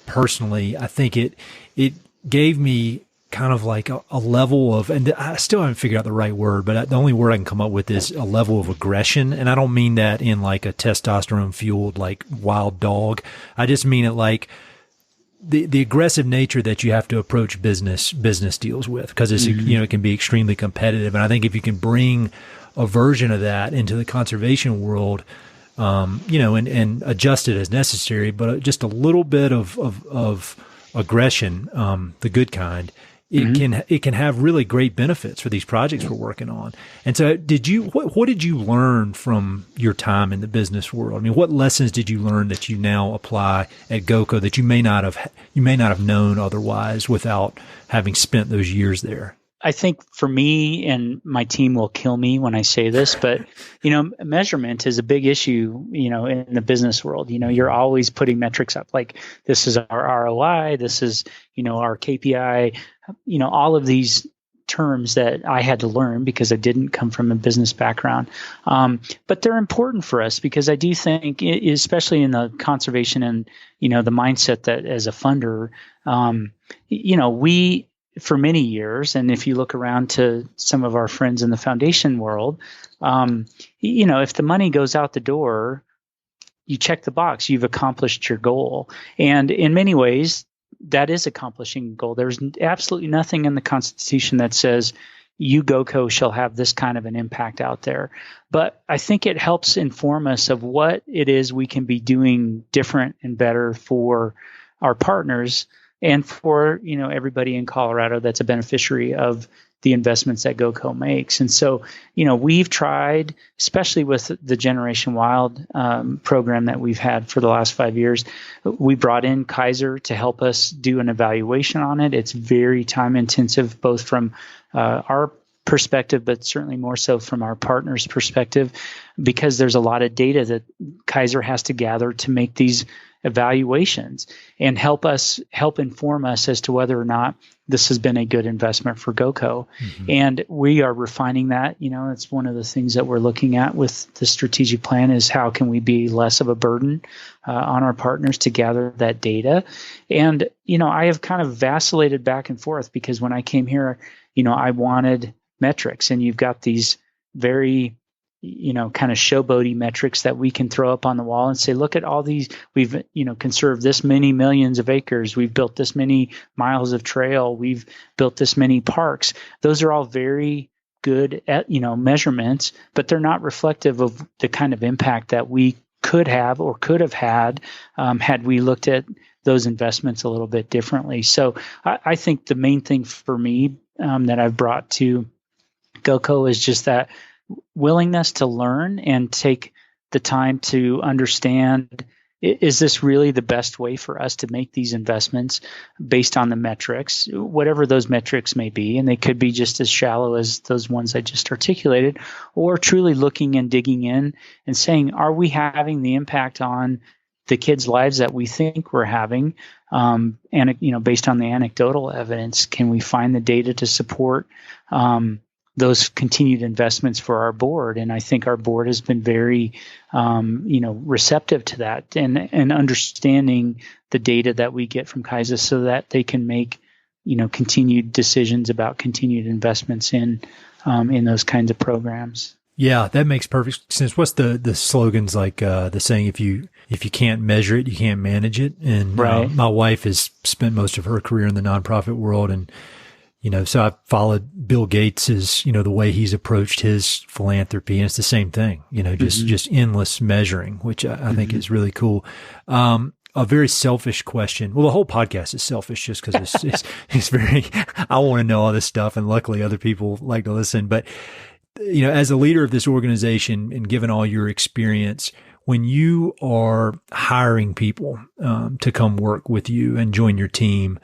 personally, I think it gave me kind of like a level of, and I still haven't figured out the right word, but the only word I can come up with is a level of aggression. And I don't mean that in like a testosterone fueled, like wild dog. I just mean it like the aggressive nature that you have to approach business deals with, because it's, it can be extremely competitive. And I think if you can bring a version of that into the conservation world, and adjust it as necessary, but just a little bit of aggression, the good kind, it can have really great benefits for these projects we're working on. And so what did you learn from your time in the business world? I mean, what lessons did you learn that you now apply at GOCO that you may not have known otherwise without having spent those years there? I think for me, and my team will kill me when I say this, but, measurement is a big issue, in the business world. You're always putting metrics up, like this is our ROI, this is, our KPI, all of these terms that I had to learn because I didn't come from a business background. But they're important for us because I do think, especially in the conservation and, the mindset that as a funder, we, for many years, and if you look around to some of our friends in the foundation world, if the money goes out the door, you check the box, you've accomplished your goal. And in many ways, that is accomplishing a goal. There's absolutely nothing in the Constitution that says you, GOCO, shall have this kind of an impact out there. But I think it helps inform us of what it is we can be doing different and better for our partners and for, everybody in Colorado that's a beneficiary of the investments that GOCO makes. And so, we've tried, especially with the Generation Wild program that we've had for the last 5 years, we brought in Kaiser to help us do an evaluation on it. It's very time intensive, both from our perspective, but certainly more so from our partners' perspective, because there's a lot of data that Kaiser has to gather to make these evaluations and help inform us as to whether or not this has been a good investment for GOCO. And we are refining that. It's one of the things that we're looking at with the strategic plan is how can we be less of a burden on our partners to gather that data. And, I have kind of vacillated back and forth because when I came here, I wanted metrics, and you've got these very kind of showboaty metrics that we can throw up on the wall and say, look at all these, we've, conserved this many millions of acres. We've built this many miles of trail. We've built this many parks. Those are all very good at, measurements, but they're not reflective of the kind of impact that we could have or could have had we looked at those investments a little bit differently. So I think the main thing for me that I've brought to GOCO is just that willingness to learn and take the time to understand, is this really the best way for us to make these investments based on the metrics, whatever those metrics may be, and they could be just as shallow as those ones I just articulated, or truly looking and digging in and saying, are we having the impact on the kids' lives that we think we're having? And based on the anecdotal evidence, can we find the data to support those continued investments for our board? And I think our board has been very, receptive to that and understanding the data that we get from Kaiser so that they can make, continued decisions about continued investments in those kinds of programs. Yeah, that makes perfect sense. What's the slogans like, the saying, if you can't measure it, you can't manage it. And right. My wife has spent most of her career in the nonprofit world, and so I've followed Bill Gates's, the way he's approached his philanthropy, and it's the same thing, just endless measuring, which I think is really cool. A very selfish question. Well, the whole podcast is selfish just because it's very, I want to know all this stuff, and luckily other people like to listen. But, as a leader of this organization and given all your experience, when you are hiring people to come work with you and join your team,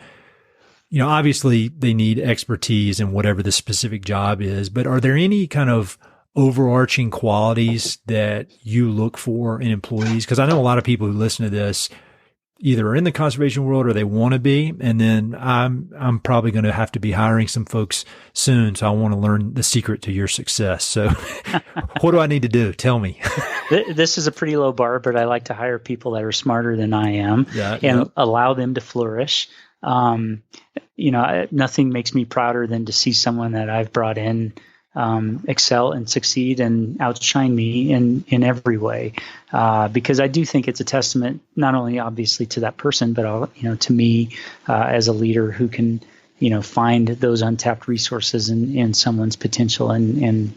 obviously they need expertise in whatever the specific job is, but are there any kind of overarching qualities that you look for in employees? Because I know a lot of people who listen to this either are in the conservation world or they want to be. And then I'm probably going to have to be hiring some folks soon. So I want to learn the secret to your success. So what do I need to do? Tell me. This is a pretty low bar, but I like to hire people that are smarter than I am and allow them to flourish. Nothing makes me prouder than to see someone that I've brought in, excel and succeed and outshine me in every way, because I do think it's a testament not only obviously to that person, but to me as a leader who can find those untapped resources in someone's potential and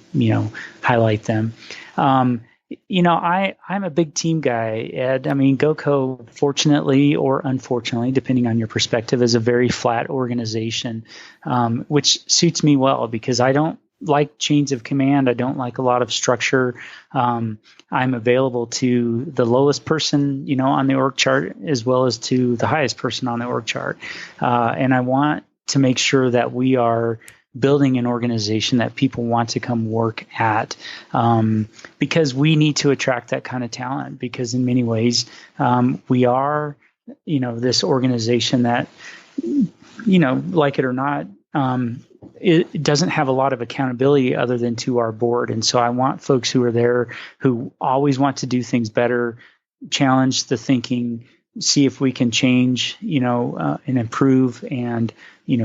highlight them. I'm a big team guy, Ed. I mean, GOCO, fortunately or unfortunately, depending on your perspective, is a very flat organization, which suits me well because I don't like chains of command. I don't like a lot of structure. I'm available to the lowest person, on the org chart, as well as to the highest person on the org chart. And I want to make sure that we are building an organization that people want to come work at, because we need to attract that kind of talent, because in many ways, we are, this organization that, like it or not, it doesn't have a lot of accountability other than to our board. And so I want folks who are there who always want to do things better, challenge the thinking, see if we can change, and improve and,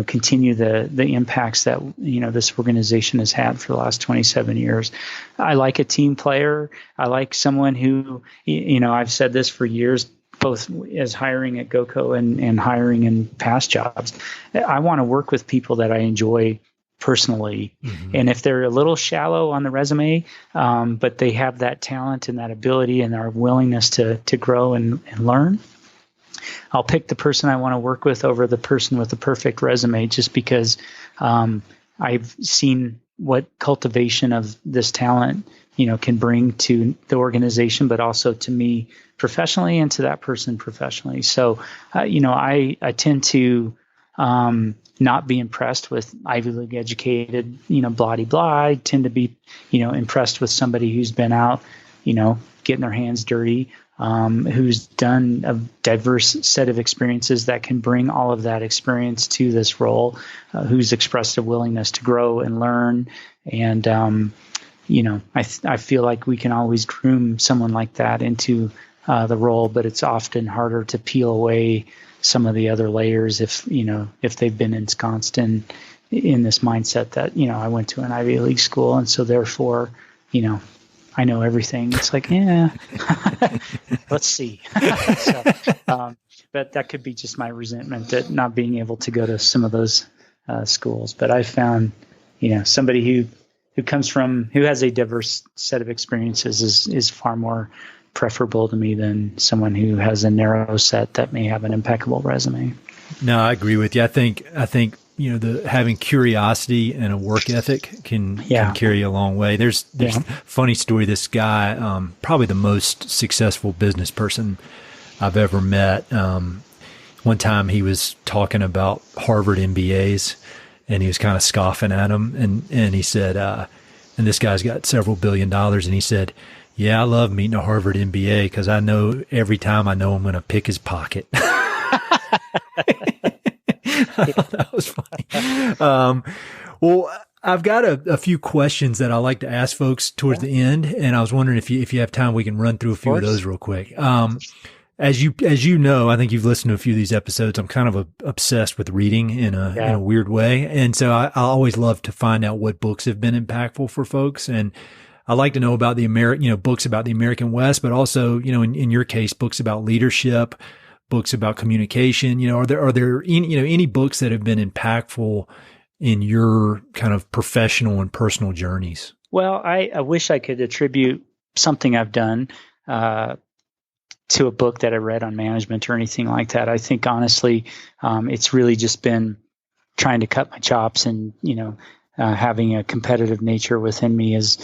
continue the impacts that, this organization has had for the last 27 years. I like a team player. I like someone who, I've said this for years, both as hiring at GOCO and hiring in past jobs. I want to work with people that I enjoy personally. Mm-hmm. And if they're a little shallow on the resume, but they have that talent and that ability and our willingness to grow and learn, I'll pick the person I want to work with over the person with the perfect resume, just because I've seen what cultivation of this talent, can bring to the organization, but also to me professionally and to that person professionally. So, I tend to not be impressed with Ivy League educated, blah-de-blah. I tend to be, impressed with somebody who's been out, getting their hands dirty, who's done a diverse set of experiences that can bring all of that experience to this role, who's expressed a willingness to grow and learn. And, I feel like we can always groom someone like that into the role, but it's often harder to peel away some of the other layers if they've been ensconced in this mindset that, I went to an Ivy League school. And so therefore, I know everything. It's like, yeah, let's see. But that could be just my resentment at not being able to go to some of those schools. But I found, somebody who has a diverse set of experiences is far more preferable to me than someone who has a narrow set that may have an impeccable resume. No, I agree with you. I think having curiosity and a work ethic can carry you a long way. There's a funny story. This guy, probably the most successful business person I've ever met. One time he was talking about Harvard MBAs, and he was kind of scoffing at them. And he said, and this guy's got several $1 billion. And he said, yeah, I love meeting a Harvard MBA because I know every time I'm going to pick his pocket. I thought that was funny. Well, I've got a few questions that I like to ask folks towards the end, and I was wondering if you have time, we can run through a few of those real quick. As you know, I think you've listened to a few of these episodes. I'm kind of obsessed with reading in a weird way, and so I always love to find out what books have been impactful for folks. And I like to know about books about the American West, but also, in your case, books about leadership, books about communication. Are there any books that have been impactful in your kind of professional and personal journeys? Well, I wish I could attribute something I've done to a book that I read on management or anything like that. I think honestly, it's really just been trying to cut my chops, and having a competitive nature within me has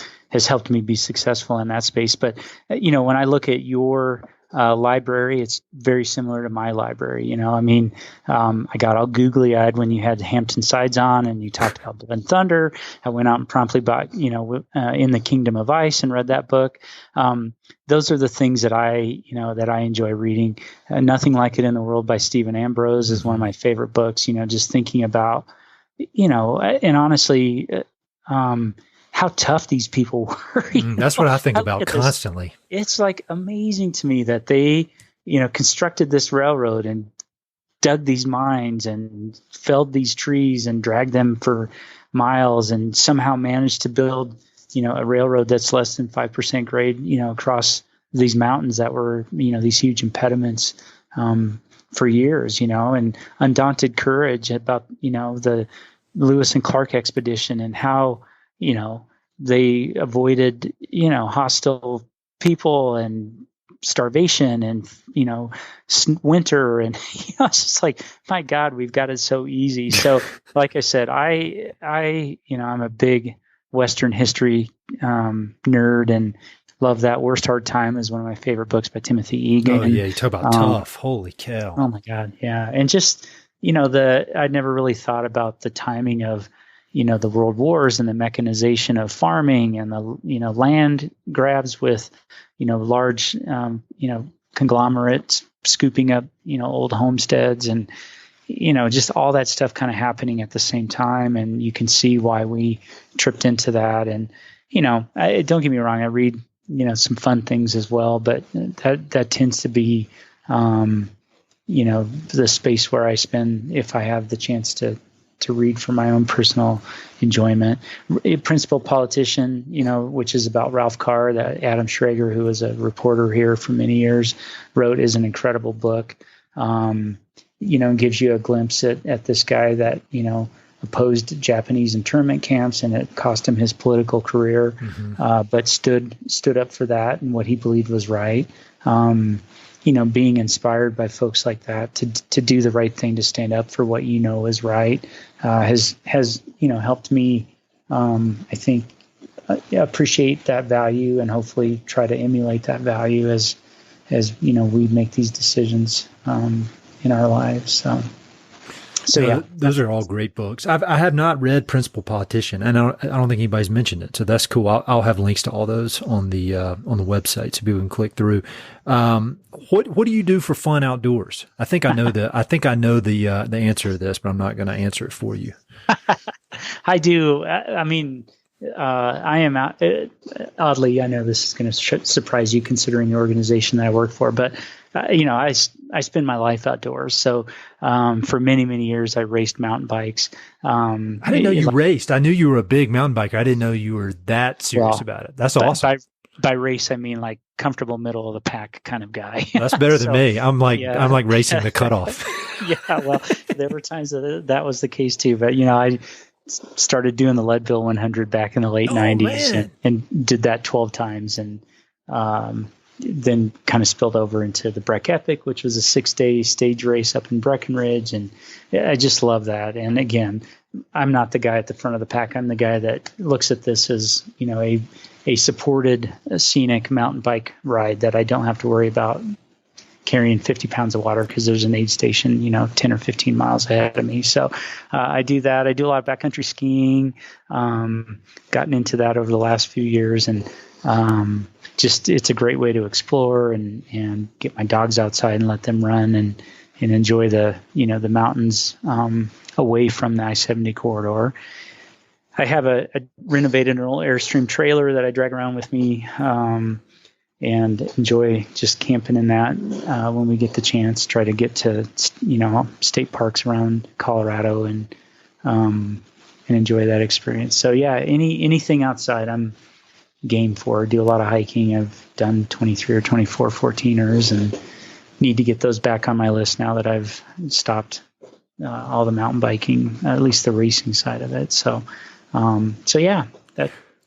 helped me be successful in that space. But when I look at your library, it's very similar to my library. I got all googly-eyed when you had Hampton Sides on and you talked about Blood and Thunder. I went out and promptly bought, In the Kingdom of Ice, and read that book. Those are the things that I enjoy reading. Nothing Like It in the World by Stephen Ambrose is one of my favorite books. Just thinking about, and honestly, how tough these people were. That's what I think about constantly. It's like amazing to me that they, constructed this railroad and dug these mines and felled these trees and dragged them for miles and somehow managed to build, a railroad that's less than 5% grade, across these mountains that were, these huge impediments for years, and undaunted courage about, the Lewis and Clark expedition and how, they avoided, hostile people and starvation and, winter. And, it's just like, my God, we've got it so easy. So like I said, I'm a big Western history nerd and love that. Worst Hard Time is one of my favorite books by Timothy Egan. Oh yeah, you talk about tough. Holy cow. Oh my God, yeah. And just, I'd never really thought about the timing of, the world wars and the mechanization of farming and the, land grabs with, large, conglomerates scooping up, old homesteads and, just all that stuff kind of happening at the same time. And you can see why we tripped into that. And, don't get me wrong, I read, some fun things as well, but that tends to be, the space where I spend if I have the chance to read for my own personal enjoyment. Principal Politician, which is about Ralph Carr, that Adam Schrager, who was a reporter here for many years, wrote, is an incredible book. Gives you a glimpse at this guy that, opposed Japanese internment camps, and it cost him his political career, but stood up for that and what he believed was right. Being inspired by folks like that to do the right thing, to stand up for what is right, has helped me, I think, appreciate that value and hopefully try to emulate that value as we make these decisions in our lives. So yeah, those are all great books. I have not read Principal Politician, and I don't think anybody's mentioned it. So that's cool. I'll have links to all those on the website so people can click through. What do you do for fun outdoors? I think I know the answer to this, but I'm not going to answer it for you. I do. I mean, I am out. Oddly, I know this is going to surprise you considering the organization that I work for, but I spend my life outdoors. So for many, many years, I raced mountain bikes. I didn't know you raced. I knew you were a big mountain biker. I didn't know you were that serious about it. That's awesome. By race, I mean like comfortable middle of the pack kind of guy. That's better than me. I'm like racing the cutoff. Yeah, well, there were times that was the case too. But I started doing the Leadville 100 back in the late 90s and did that 12 times and then kind of spilled over into the Breck Epic, which was a 6-day stage race up in Breckenridge. And I just love that. And again, I'm not the guy at the front of the pack. I'm the guy that looks at this as, a supported scenic mountain bike ride that I don't have to worry about carrying 50 pounds of water because there's an aid station, 10 or 15 miles ahead of me. So I do that. I do a lot of backcountry skiing, gotten into that over the last few years. And just it's a great way to explore and get my dogs outside and let them run and enjoy the mountains away from the I-70 corridor. I have a renovated old Airstream trailer that I drag around with me and enjoy just camping in that when we get the chance. Try to get to state parks around Colorado and enjoy that experience. So yeah, anything outside I'm game for. Do a lot of hiking. I've done 23 or 24 14ers and need to get those back on my list now that I've stopped all the mountain biking, at least the racing side of it. So yeah.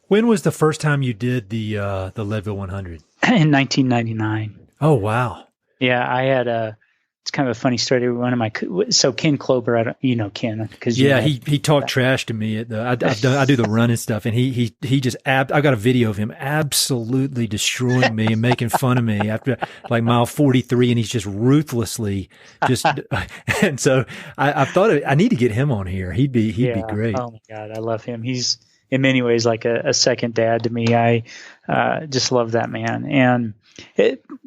When was the first time you did the Leadville 100? In 1999. Oh, wow. Yeah, I had it's kind of a funny story. One of my Ken Klober, Ken, because he talked trash to me at I do the running stuff, and he just I got a video of him absolutely destroying me and making fun of me after like mile 43, and he's just ruthlessly and so I thought I need to get him on here. He'd be great. Oh my God, I love him. He's in many ways like a second dad to me. I just love that man. And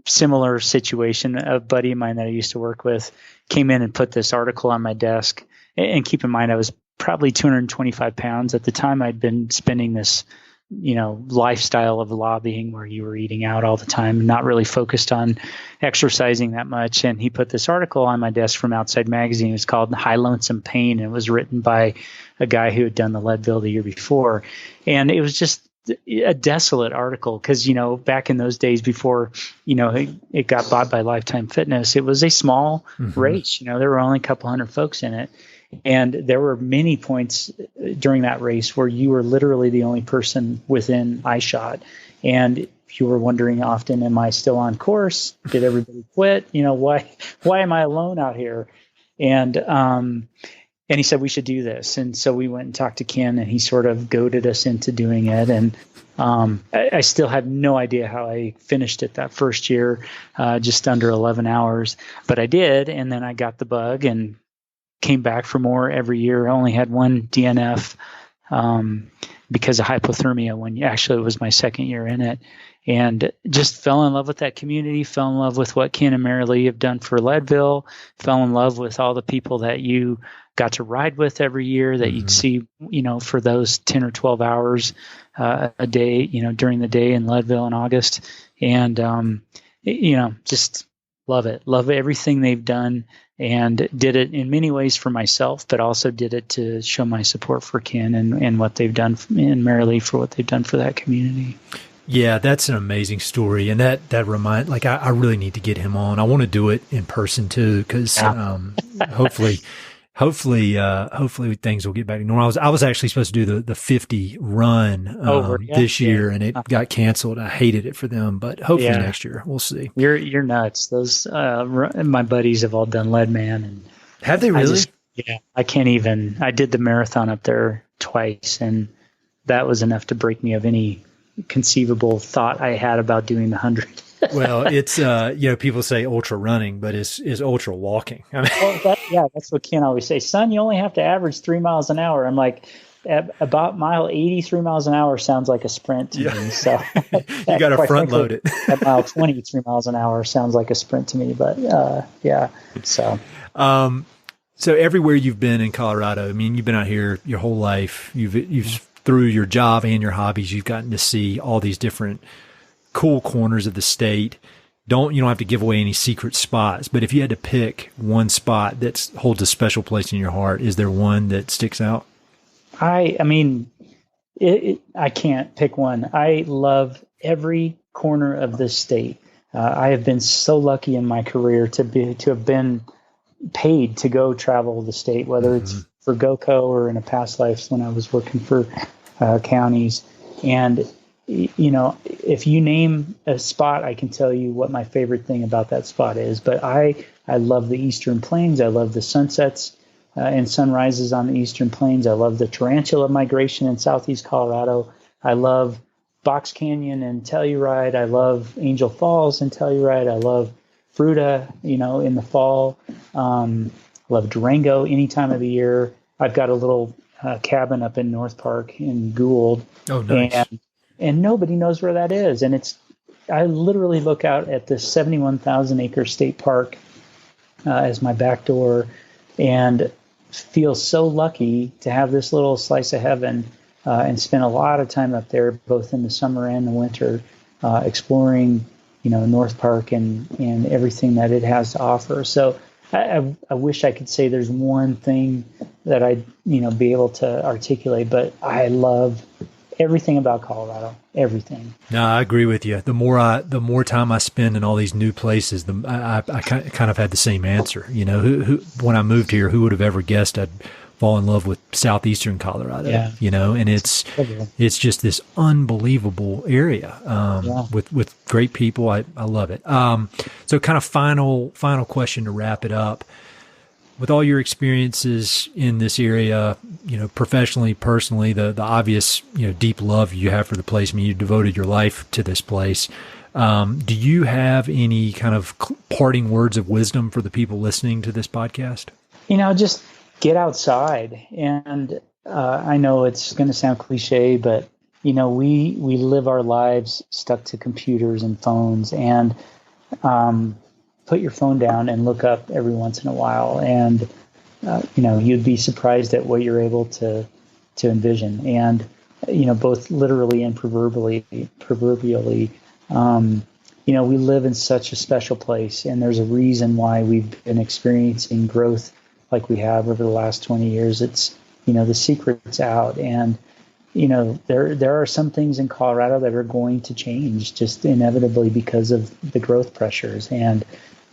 similar situation, a buddy of mine that I used to work with came in and put this article on my desk. And keep in mind, I was probably 225 pounds. At the time, I'd been spending this lifestyle of lobbying where you were eating out all the time, not really focused on exercising that much. And he put this article on my desk from Outside Magazine. It was called High Lonesome Pain. And it was written by a guy who had done the Leadville the year before. And it was just a desolate article because, back in those days before, it got bought by Lifetime Fitness, it was a small race. There were only a couple hundred folks in it. And there were many points during that race where you were literally the only person within eyeshot. And you were wondering often, am I still on course? Did everybody quit? Why am I alone out here? And he said, we should do this. And so we went and talked to Ken, and he sort of goaded us into doing it. And I still have no idea how I finished it that first year, just under 11 hours. But I did, and then I got the bug and came back for more every year. I only had one DNF because of hypothermia actually it was my second year in it. And just fell in love with that community, fell in love with what Ken and Mary Lee have done for Leadville, fell in love with all the people that you got to ride with every year that you'd see, for those 10 or 12 hours a day, during the day in Leadville in August. And, just love it. Love everything they've done, and did it in many ways for myself, but also did it to show my support for Ken and what they've done, and Mary Lee for what they've done for that community. Yeah, that's an amazing story. And that I really need to get him on. I want to do it in person too, because hopefully things will get back to normal. I was actually supposed to do the 50 run this year, and it got canceled. I hated it for them, but hopefully next year we'll see. You're nuts. Those my buddies have all done Leadman, and have they really? I can't even. I did the marathon up there twice, and that was enough to break me of any conceivable thought I had about doing the 100. Well, it's people say ultra running, but it's ultra walking. I mean, that's what Ken always say. Son, you only have to average 3 miles an hour. I'm like, about mile 83 miles an hour sounds like a sprint to me. So you got to front load it. At mile 23 miles an hour sounds like a sprint to me. But So everywhere you've been in Colorado, I mean, you've been out here your whole life. You've through your job and your hobbies, you've gotten to see all these different cool corners of the state. You don't have to give away any secret spots, but if you had to pick one spot that holds a special place in your heart, is there one that sticks out? I mean, I can't pick one. I love every corner of this state. I have been so lucky in my career to have been paid to go travel the state, whether it's for GOCO or in a past life when I was working for counties. And if you name a spot, I can tell you what my favorite thing about that spot is. But I love the Eastern Plains. I love the sunsets and sunrises on the Eastern Plains. I love the tarantula migration in Southeast Colorado. I love Box Canyon and Telluride. I love Angel Falls and Telluride. I love Fruta, in the fall. Love Durango any time of the year. I've got a little cabin up in North Park in Gould. Oh, nice. And nobody knows where that is. And I literally look out at this 71,000 acre state park as my back door and feel so lucky to have this little slice of heaven and spend a lot of time up there, both in the summer and the winter, exploring, North Park and everything that it has to offer. So I wish I could say there's one thing that I'd, be able to articulate, but I love everything about Colorado, everything. No, I agree with you. The more time I spend in all these new places, I kind of had the same answer. Who when I moved here, who would have ever guessed I'd fall in love with southeastern Colorado? Yeah. And it's just this unbelievable area with great people. I love it. So kind of final question to wrap it up. With all your experiences in this area, professionally, personally, the obvious, deep love you have for the place. I mean, you devoted your life to this place. Do you have any kind of parting words of wisdom for the people listening to this podcast? Just get outside. And I know it's going to sound cliche, but, we live our lives stuck to computers and phones, and put your phone down and look up every once in a while, and you'd be surprised at what you're able to envision. And both literally and proverbially. We live in such a special place, and there's a reason why we've been experiencing growth like we have over the last 20 years. It's, the secret's out, and, there are some things in Colorado that are going to change just inevitably because of the growth pressures, and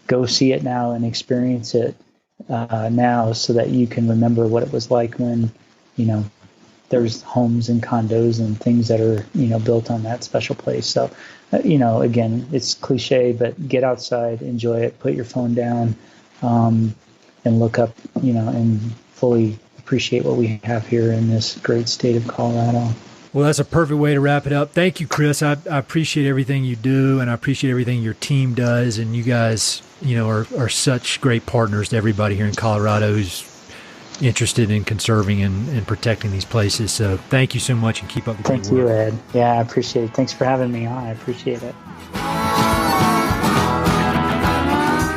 go see it now and experience it now so that you can remember what it was like when, there's homes and condos and things that are, built on that special place. So, again, it's cliche, but get outside, enjoy it, put your phone down, and look up, and fully appreciate what we have here in this great state of Colorado. Well, that's a perfect way to wrap it up. Thank you, Chris. I appreciate everything you do, and I appreciate everything your team does. And you guys, are such great partners to everybody here in Colorado who's interested in conserving and protecting these places. So thank you so much, and keep up the good work. Thank you, Ed. Yeah, I appreciate it. Thanks for having me on. I appreciate it.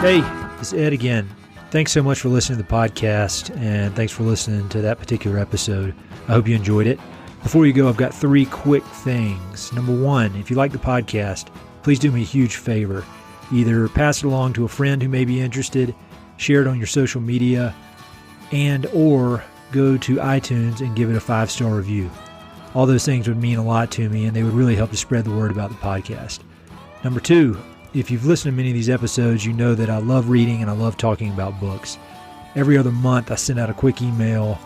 Hey, it's Ed again. Thanks so much for listening to the podcast, and thanks for listening to that particular episode. I hope you enjoyed it. Before you go, I've got 3 quick things. Number 1, if you like the podcast, please do me a huge favor. Either pass it along to a friend who may be interested, share it on your social media, or go to iTunes and give it a 5-star review. All those things would mean a lot to me, and they would really help to spread the word about the podcast. Number 2, if you've listened to many of these episodes, you know that I love reading and I love talking about books. Every other month, I send out a quick email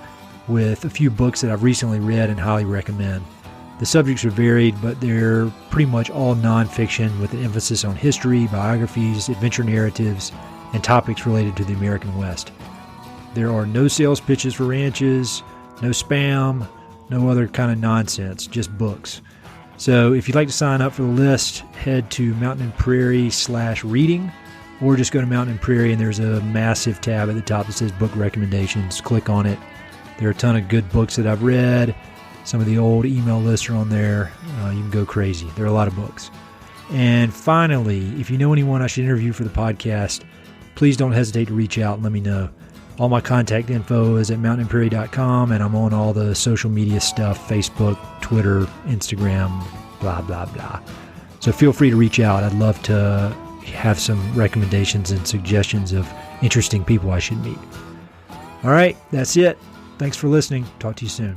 with a few books that I've recently read and highly recommend. The subjects are varied, but they're pretty much all nonfiction with an emphasis on history, biographies, adventure narratives, and topics related to the American West. There are no sales pitches for ranches, no spam, no other kind of nonsense, just books. So if you'd like to sign up for the list, head to Mountain and Prairie/reading, or just go to Mountain and Prairie and there's a massive tab at the top that says book recommendations. Click on it. There are a ton of good books that I've read. Some of the old email lists are on there. You can go crazy. There are a lot of books. And finally, if you know anyone I should interview for the podcast, please don't hesitate to reach out and let me know. All my contact info is at mountainandprairie.com, and I'm on all the social media stuff, Facebook, Twitter, Instagram, blah, blah, blah. So feel free to reach out. I'd love to have some recommendations and suggestions of interesting people I should meet. All right, that's it. Thanks for listening. Talk to you soon.